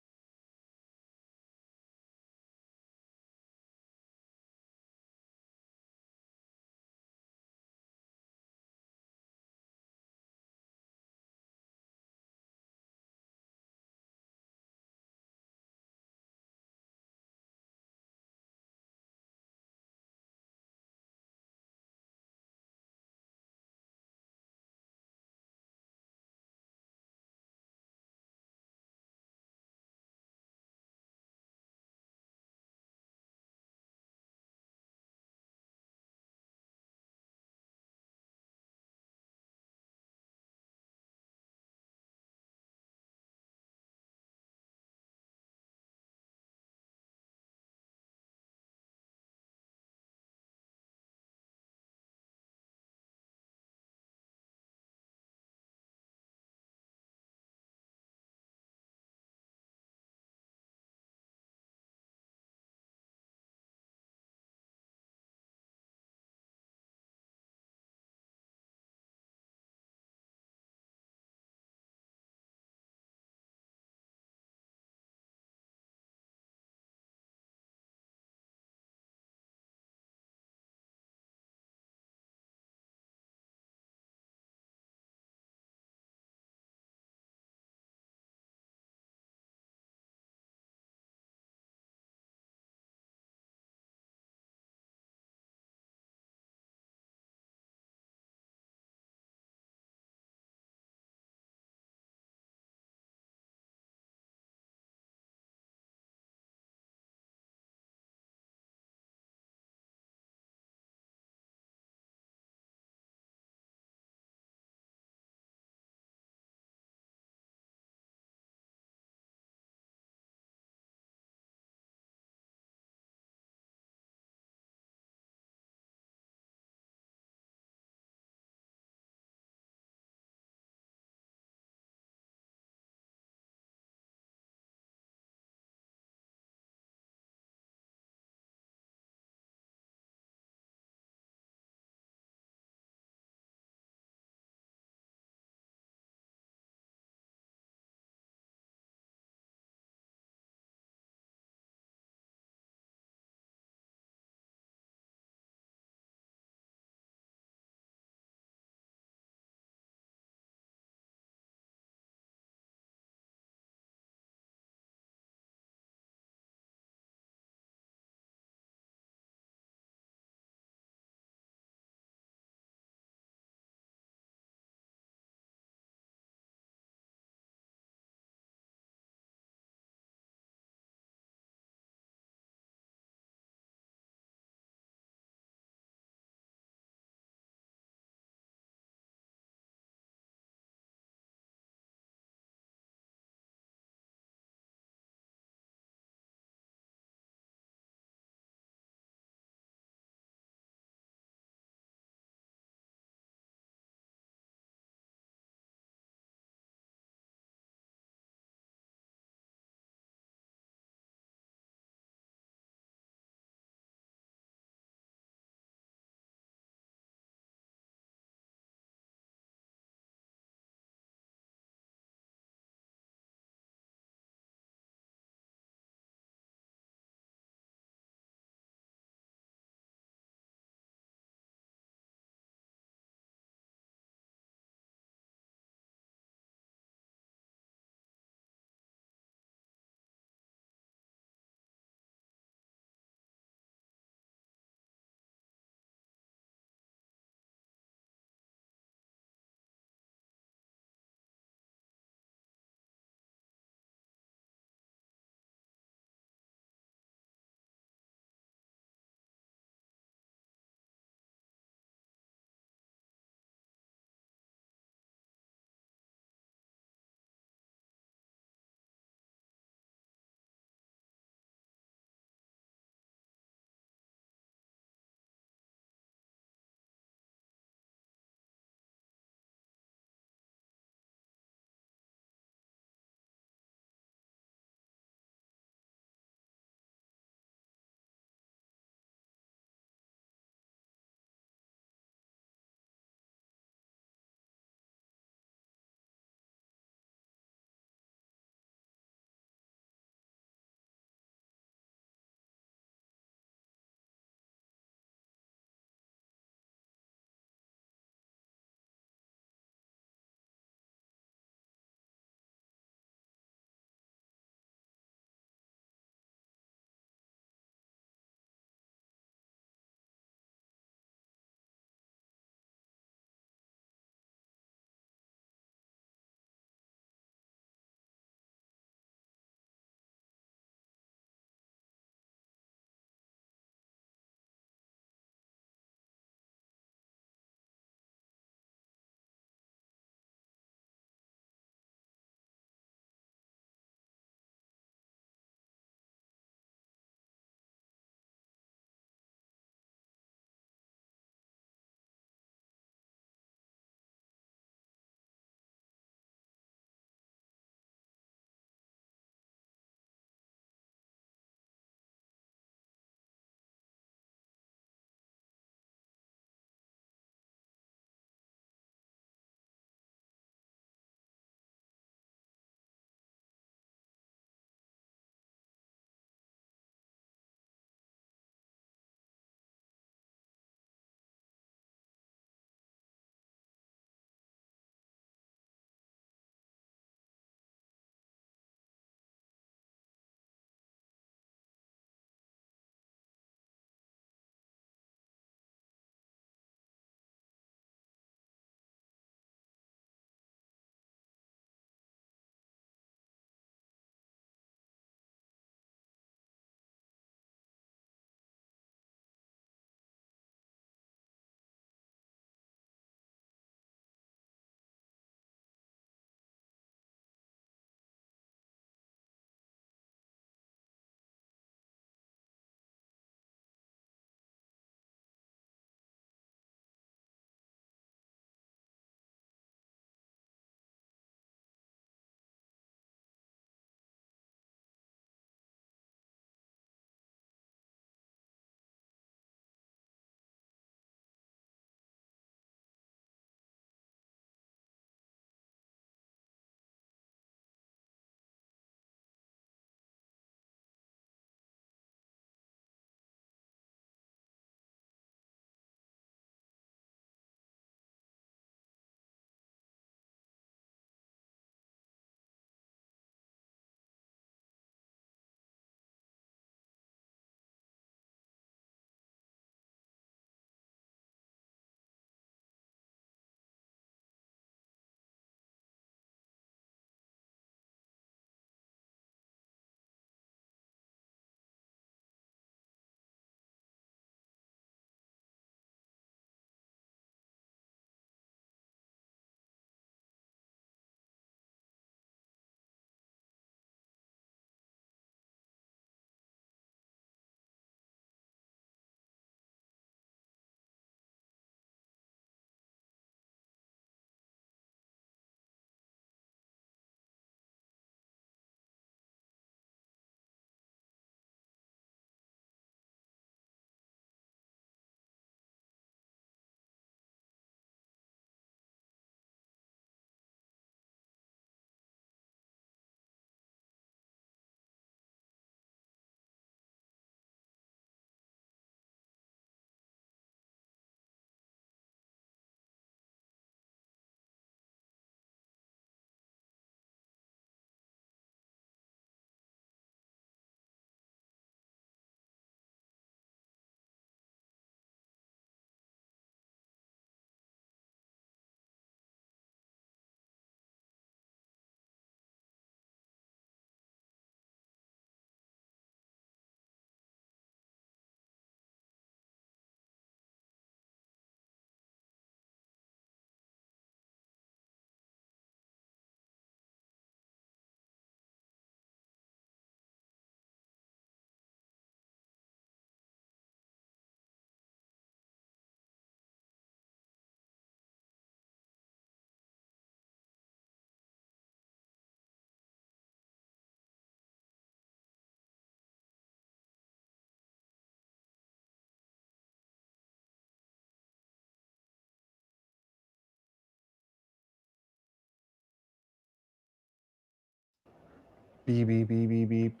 A: Beep, beep, beep, beep, beep.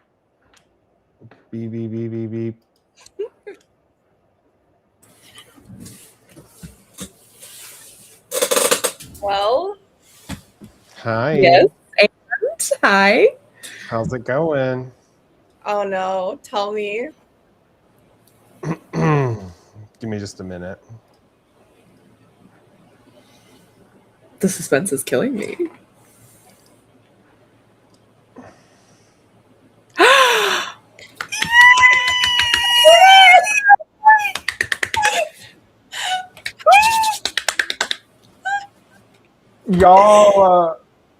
A: Beep, beep, beep, beep, beep.
B: Well,
A: Hi.
D: Yes. And hi.
A: How's it going?
B: oh no, tell me.
A: Give me just a minute.
D: The suspense is killing me.
A: Y'all,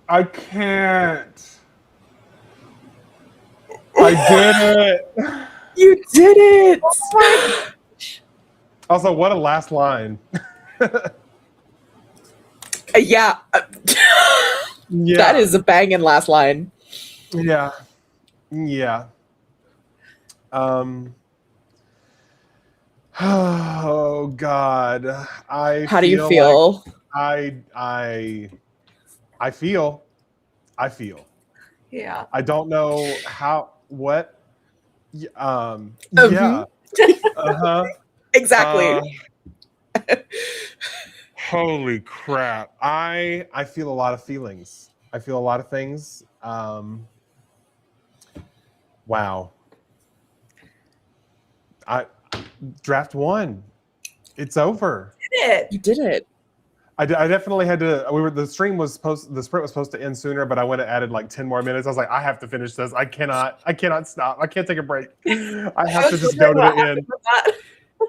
A: I can't. I did it.
D: You did it!
A: Also, what a last line.
D: Yeah.
A: Yeah.
D: That is a banging last line.
A: Yeah. Yeah. Oh God.
D: How do you feel?
A: I feel.
B: Yeah.
A: I don't know how. What? Yeah. Uh-huh.
D: Exactly.
A: Holy crap. I feel a lot of feelings. I feel a lot of things. Wow. Draft 1. It's over.
B: Did it.
D: You did it.
A: I definitely had to. The sprint was supposed to end sooner, but I went and added like 10 more minutes. I was like, I have to finish this. I cannot stop. I can't take a break. I have to just go to the end.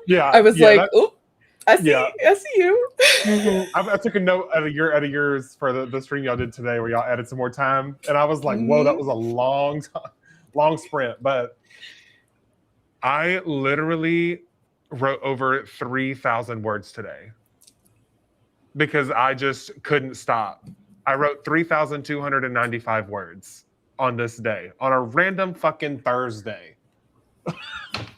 A: Yeah.
D: I was like, oop, I see you.
A: I took a note out of yours for the stream y'all did today, where y'all added some more time, and I was like, whoa, that was a long sprint. But I literally wrote over 3,000 words today because I just couldn't stop. I wrote 3,295 words on this day, on a random fucking Thursday.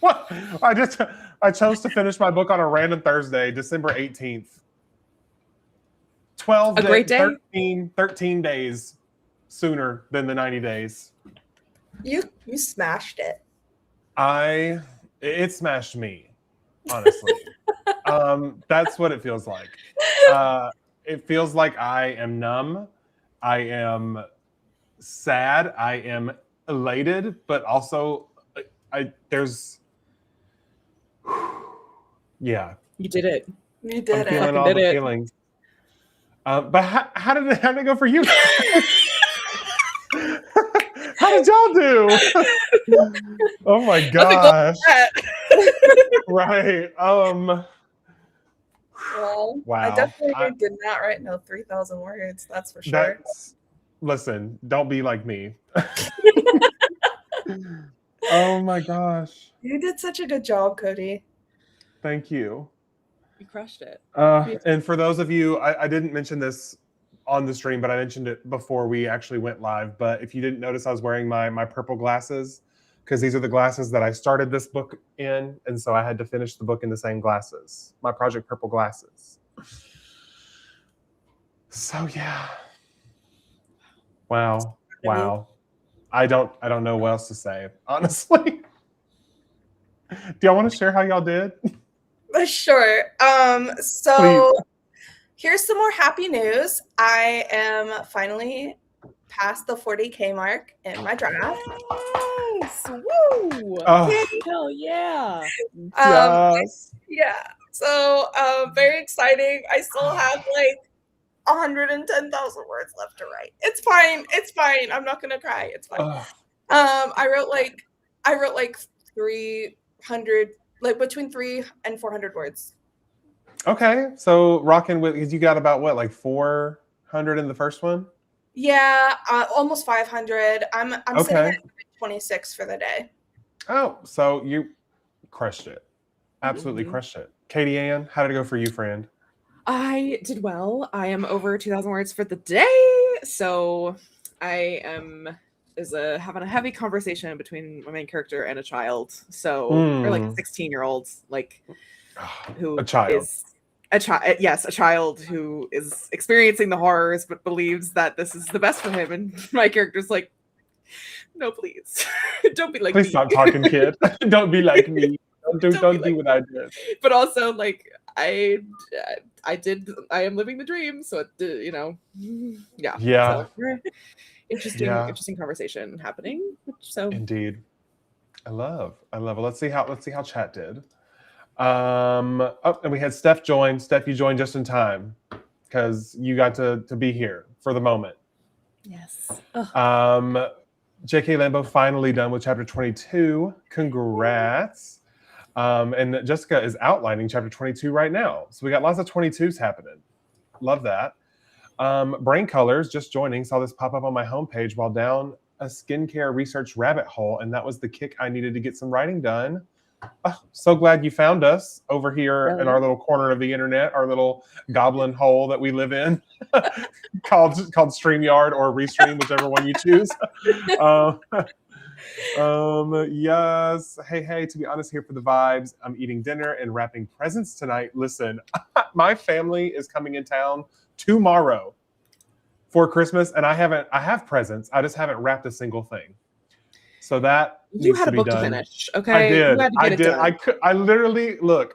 A: What? I chose to finish my book on a random Thursday, December 18th. 12
D: A great day.
A: 13 days sooner than the 90 days.
B: You smashed it.
A: It smashed me, honestly. That's what it feels like. It feels like I am numb. I am sad. I am elated, but also yeah.
D: You did it.
B: You did
A: I'm feeling
B: it.
A: all
D: Did
A: the
D: it.
A: feelings. But how did it go for you? How did y'all do? Oh my gosh. Right.
B: Well,
A: Wow.
B: I definitely did not write no 3,000 words. That's for sure.
A: Listen, don't be like me. Oh my gosh.
B: You did such a good job, Cody.
A: Thank you.
D: You crushed it.
A: And for those of you, I didn't mention this on the stream, but I mentioned it before we actually went live. But if you didn't notice, I was wearing my purple glasses because these are the glasses that I started this book in. And so I had to finish the book in the same glasses, my Project Purple glasses. So yeah. Wow. I don't know what else to say, honestly. Do y'all want to share how y'all did?
B: Sure. So
A: Please.
B: Here's some more happy news. I am finally past the 40K mark in my draft.
D: Nice. Woo!
A: Oh.
D: Hell yeah.
A: Yes.
B: Yeah. So very exciting. I still have like 110,000 words left to write. It's fine. I'm not gonna cry. It's fine. I wrote like 300, like between 300 and 400 words.
A: Okay, so rocking with, because you got about what, like 400 in the first one?
B: Yeah, almost 500. I'm
A: Okay.
B: sitting at 26 for the day.
A: Oh, so you crushed it. Absolutely crushed it. Katie Ann, how did it go for you, friend?
D: I did well. I am over 2,000 words for the day. So I am having a heavy conversation between my main character and a child. So or like a 16-year-old, like who
A: A child.
D: is a child. Yes, a child who is experiencing the horrors but believes that this is the best for him. And my character's like, No, please. Don't be like
A: Please
D: me.
A: stop talking, kid. Don't be like me. Don't
D: be
A: do what I did.
D: But also, like, I am living the dream. So, yeah.
A: Yeah.
D: So, interesting
A: Yeah.
D: interesting conversation happening. So
A: Indeed. I love it. Let's see how chat did. And we had Steph join. Steph, you joined just in time because you got to be here for the moment.
D: yes.
A: JK Lambo finally done with chapter 22. Congrats. And Jessica is outlining chapter 22 right now. So we got lots of 22s happening. Love that. Brain Colors just joining. Saw this pop up on my homepage while down a skincare research rabbit hole, and that was the kick I needed to get some writing done. Oh, so glad you found us over here in our little corner of the internet, our little goblin hole that we live in, called StreamYard or Restream, whichever one you choose. Yes. Hey, to be honest, here for the vibes. I'm eating dinner and wrapping presents tonight. Listen, my family is coming in town tomorrow for Christmas, and I have presents. I just haven't wrapped a single thing. So that
D: You
A: needs
D: had
A: to
D: a
A: be
D: book
A: done.
D: to finish. Okay.
A: I did.
D: You had to get it done.
A: I literally look.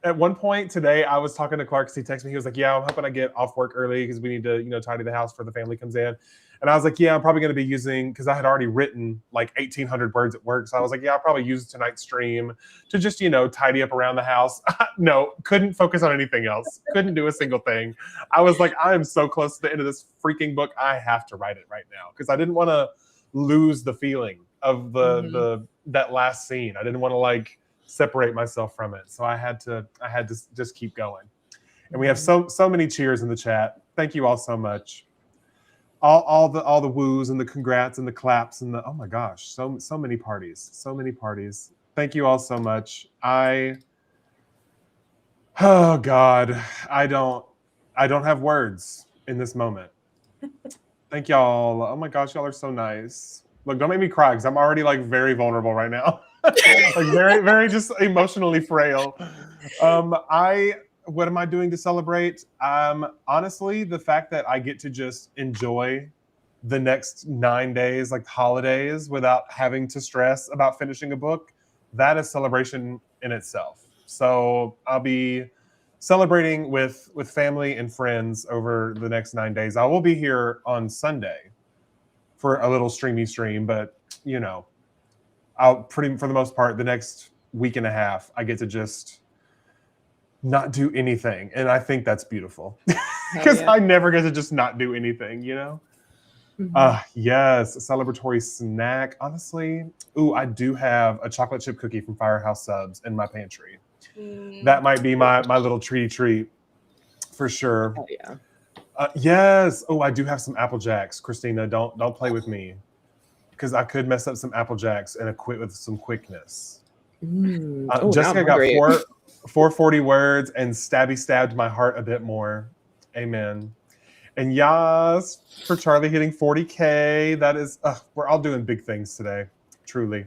A: At one point today, I was talking to Clark because he texted me. He was like, "Yeah, I'm hoping I get off work early because we need to, tidy the house before the family comes in." And I was like, "Yeah, I'm probably going to be using because I had already written like 1,800 words at work." So I was like, "Yeah, I'll probably use tonight's stream to just tidy up around the house." No, couldn't focus on anything else. Couldn't do a single thing. I was like, I am so close to the end of this freaking book. I have to write it right now because I didn't want to lose the feeling of that last scene. I didn't want to separate myself from it. So I had to just keep going. And we have so many cheers in the chat. Thank you all so much. All the woos and the congrats and the claps and the oh my gosh, so many parties. So many parties. Thank you all so much. Oh God, I don't have words in this moment. Thank y'all. Oh my gosh, y'all are so nice. Look, don't make me cry because I'm already very vulnerable right now. Very, very just emotionally frail. What am I doing to celebrate? Honestly, the fact that I get to just enjoy the next 9 days, like holidays, without having to stress about finishing a book, that is celebration in itself. So I'll be celebrating with family and friends over the next 9 days. I will be here on Sunday for a little streamy stream, but I'll for the most part, the next week and a half, I get to just not do anything. And I think that's beautiful because I never get to just not do anything,
D: Mm-hmm.
A: Yes, a celebratory snack. Honestly, I do have a chocolate chip cookie from Firehouse Subs in my pantry. That might be my little treat for sure.
D: Oh, yeah.
A: Yes. Oh, I do have some Apple Jacks. Christina, don't play with me because I could mess up some Apple Jacks and acquit with some quickness. Jessica got 440 words and stabbed my heart a bit more. Amen. And yas for Charlie hitting 40K. That is, we're all doing big things today. Truly.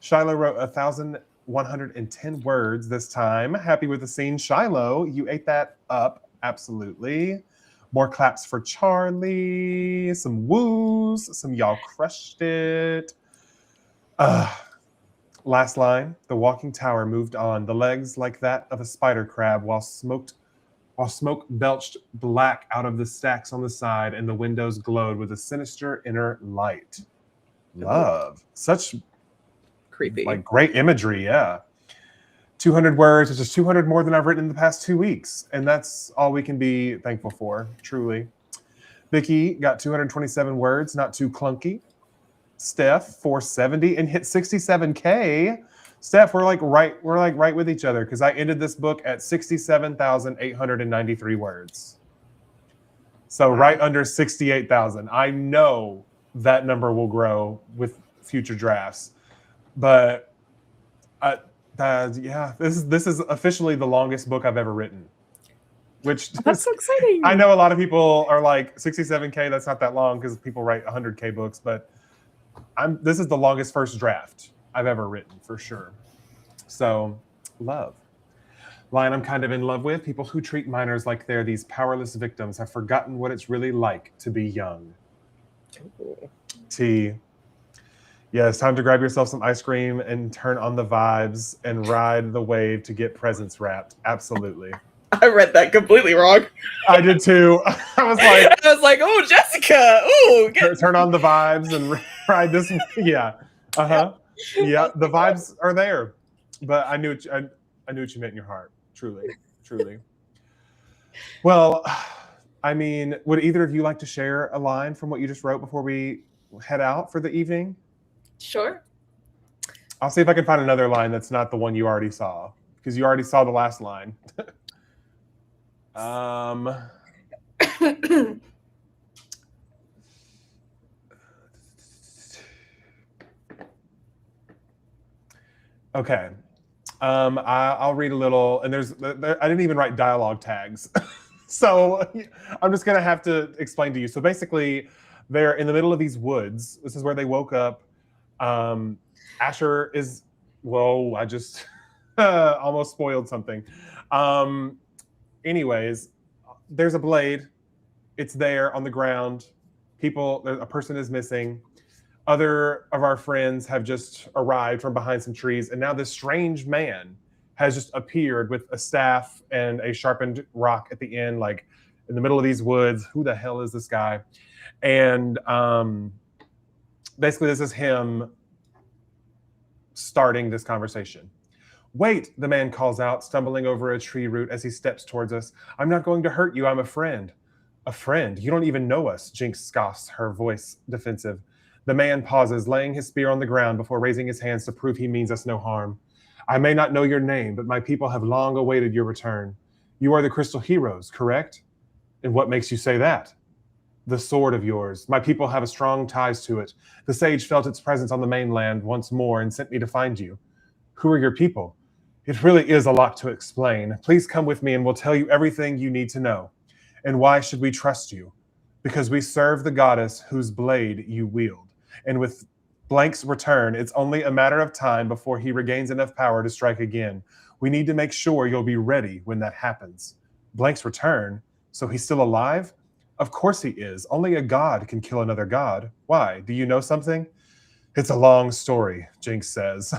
A: Shiloh wrote 1,110 words this time. Happy with the scene. Shiloh, you ate that up. Absolutely. More claps for Charlie. Some woos. Some y'all crushed it. Last line. The walking tower moved on. The legs like that of a spider crab while smoke belched black out of the stacks on the side and the windows glowed with a sinister inner light. Love. Such
D: creepy.
A: Great imagery, yeah. 200 words, which is 200 more than I've written in the past 2 weeks. And that's all we can be thankful for, truly. Vicky got 227 words, not too clunky. Steph, 470 and hit 67K. Steph, we're right with each other because I ended this book at 67,893 words. So right under 68,000. I know that number will grow with future drafts. But this is officially the longest book I've ever written.
D: That's so exciting.
A: I know a lot of people are like 67K, that's not that long because people write 100K books, but this is the longest first draft I've ever written for sure. So, love. Line I'm kind of in love with. People who treat minors like they're these powerless victims have forgotten what it's really like to be young.
D: Ooh.
A: T. Yeah, it's time to grab yourself some ice cream and turn on the vibes and ride the wave to get presents wrapped. Absolutely.
D: I read that completely wrong.
A: I did too. I was like,
D: oh, Jessica. Oh,
A: turn on the vibes and ride this. Yeah. Uh-huh. Yeah, the vibes are there. But I knew what you meant in your heart. Truly. Truly. Well, I mean, would either of you like to share a line from what you just wrote before we head out for the evening?
B: Sure.
A: I'll see if I can find another line that's not the one you already saw, because you already saw the last line. Okay. I'll read a little, and I didn't even write dialogue tags. So I'm just going to have to explain to you. So basically, they're in the middle of these woods. This is where they woke up. Asher is, whoa, I just almost spoiled something. Anyways, there's a blade. It's there on the ground. A person is missing. Other of our friends have just arrived from behind some trees, and now this strange man has just appeared with a staff and a sharpened rock at the end, like in the middle of these woods. Who the hell is this guy? And basically, this is him starting this conversation. Wait, the man calls out, stumbling over a tree root as he steps towards us. I'm not going to hurt you. I'm a friend. A friend? You don't even know us, Jinx scoffs, her voice defensive. The man pauses, laying his spear on the ground before raising his hands to prove he means us no harm. I may not know your name, but my people have long awaited your return. You are the Crystal Heroes, correct? And what makes you say that? The sword of yours. My people have a strong ties to it. The sage felt its presence on the mainland once more and sent me to find you. Who are your people? It really is a lot to explain. Please come with me and we'll tell you everything you need to know. And why should we trust you? Because we serve the goddess whose blade you wield. And with Blank's return, it's only a matter of time before he regains enough power to strike again. We need to make sure you'll be ready when that happens. Blank's return? So he's still alive? Of course he is. Only a god can kill another god. Why? Do you know something? It's a long story, Jinx says.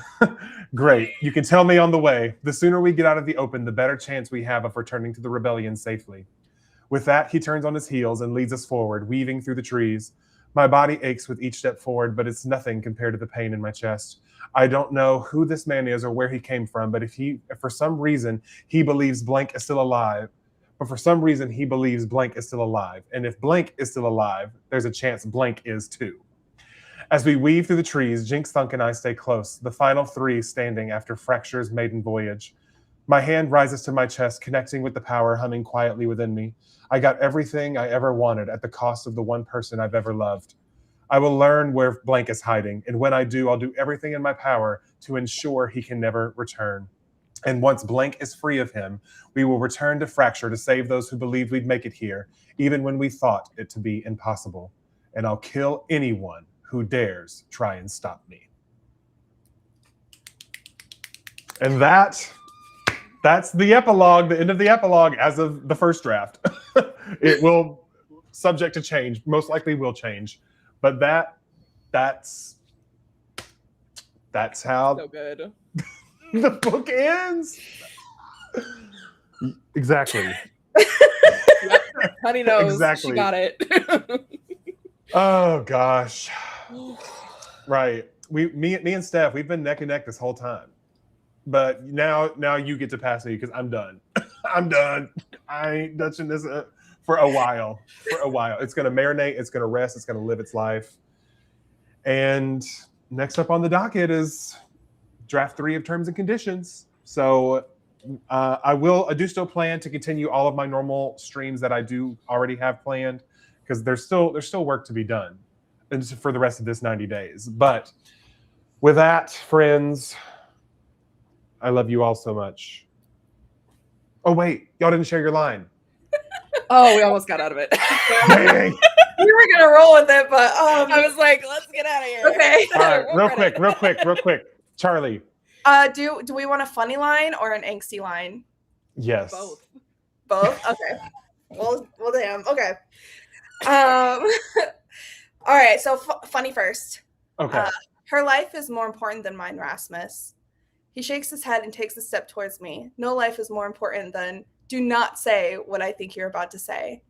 A: Great. You can tell me on the way. The sooner we get out of the open, the better chance we have of returning to the rebellion safely. With that, he turns on his heels and leads us forward, weaving through the trees. My body aches with each step forward, but it's nothing compared to the pain in my chest. I don't know who this man is or where he came from, but if for some reason he believes Blank is still alive, and if Blank is still alive, there's a chance Blank is too. As we weave through the trees, Jinx, Thunk, and I stay close, the final three standing after Fracture's maiden voyage. My hand rises to my chest, connecting with the power humming quietly within me. I got everything I ever wanted at the cost of the one person I've ever loved. I will learn where Blank is hiding, and when I do, I'll do everything in my power to ensure he can never return. And once Blank is free of him, we will return to Fracture to save those who believed we'd make it here, even when we thought it to be impossible. And I'll kill anyone who dares try and stop me. And that's the epilogue, the end of the epilogue as of the first draft. It will, subject to change, most likely will change. But that's how
D: So good.
A: the book ends. Exactly.
D: Honey knows.
A: Exactly.
D: She got it.
A: Oh gosh. Right. Me and Steph, we've been neck and neck this whole time. But now you get to pass me because I'm done. I'm done. I ain't touching this for a while. It's going to marinate. It's going to rest. It's going to live its life. And next up on the docket is draft 3 of Terms and Conditions. So I do still plan to continue all of my normal streams that I do already have planned because there's still work to be done for the rest of this 90 days. But with that, friends, I love you all so much. Oh, wait. Y'all didn't share your line.
D: Oh, we almost got out of it.
A: Dang.
B: We were going to roll with it, but
D: I was like, let's get out of here.
B: okay.
A: All right, real quick. Charlie.
B: Do we want a funny line or an angsty line?
A: Yes.
B: Both? Okay. Well, damn. Okay. All right. So funny first.
A: Okay.
B: Her life is more important than mine, Rasmus. He shakes his head and takes a step towards me. No life is more important than, do not say what I think you're about to say.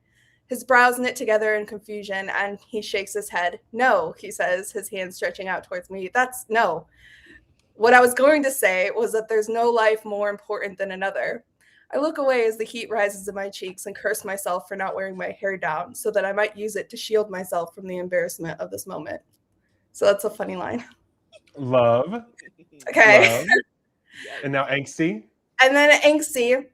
B: His brows knit together in confusion, and he shakes his head. No, he says, his hand stretching out towards me. That's no. What I was going to say was that there's no life more important than another. I look away as the heat rises in my cheeks and curse myself for not wearing my hair down so that I might use it to shield myself from the embarrassment of this moment. So that's a funny line.
A: Love.
B: Okay.
A: Love. And now angsty.
B: And then angsty.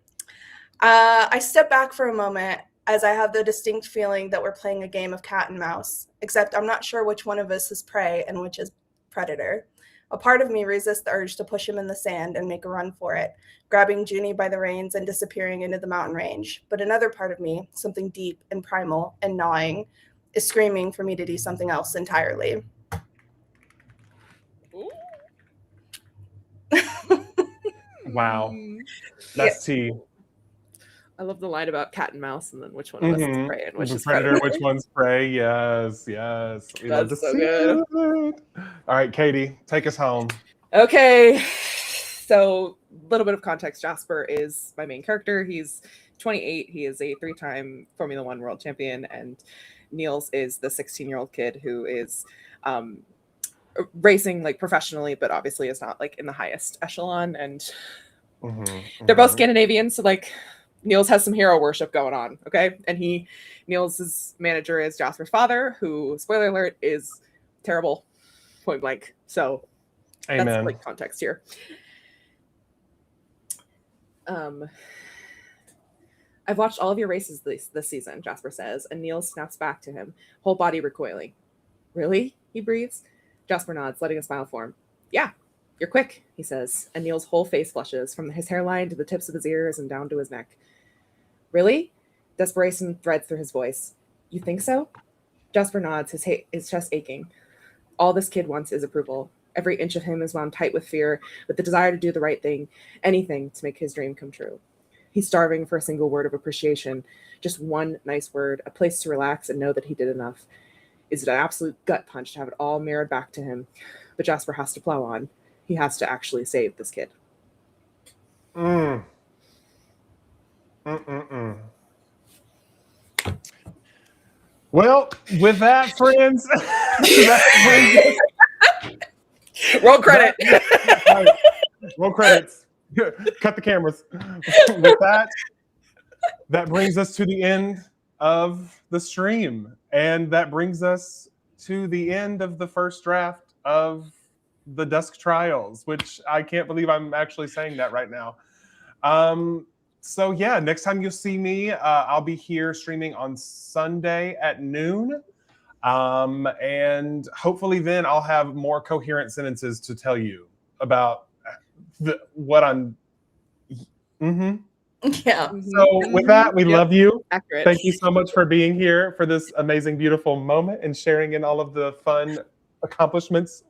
B: I step back for a moment as I have the distinct feeling that we're playing a game of cat and mouse, except I'm not sure which one of us is prey and which is predator. A part of me resists the urge to push him in the sand and make a run for it, grabbing Junie by the reins and disappearing into the mountain range. But another part of me, something deep and primal and gnawing, is screaming for me to do something else entirely.
A: Wow. That's tea.
D: I love the line about cat and mouse, and then which one of us is prey and which is
A: predator,
D: predator.
A: which one's prey. Yes, yes. We love to
D: That's so
A: see
D: good.
A: it. All right, Katie, take us home.
D: Okay, so a little bit of context. Jasper is my main character. He's 28. He is a 3-time Formula One world champion, and Niels is the 16-year-old kid who is racing like professionally, but obviously is not like in the highest echelon. And they're both Scandinavian, so like Niels has some hero worship going on. Okay, and Niels's manager is Jasper's father, who, spoiler alert, is terrible, point blank. So
A: Amen.
D: that's like context here. I've watched all of your races this season, Jasper says, and Niels snaps back to him, whole body recoiling. Really? He breathes. Jasper nods, letting a smile form. Yeah, you're quick, he says, and Niels' whole face flushes, from his hairline to the tips of his ears and down to his neck. Really? Desperation threads through his voice. You think so? Jasper nods, his chest aching. All this kid wants is approval. Every inch of him is wound tight with fear, with the desire to do the right thing, anything to make his dream come true. He's starving for a single word of appreciation, just one nice word, a place to relax and know that he did enough. Is it an absolute gut punch to have it all mirrored back to him? But Jasper has to plow on. He has to actually save this kid.
A: Well, with that, friends,
D: Roll credit.
A: Roll credits. Cut the cameras. With that brings us to the end of the stream, and that brings us to the end of the first draft of the Dusk Trials, which I can't believe I'm actually saying that right now. So yeah, next time you'll see me, I'll be here streaming on Sunday at noon. And hopefully then I'll have more coherent sentences to tell you about what I'm.
B: Yeah.
A: So with that, we love you.
D: Accurate.
A: Thank you so much for being here for this amazing, beautiful moment and sharing in all of the fun accomplishments.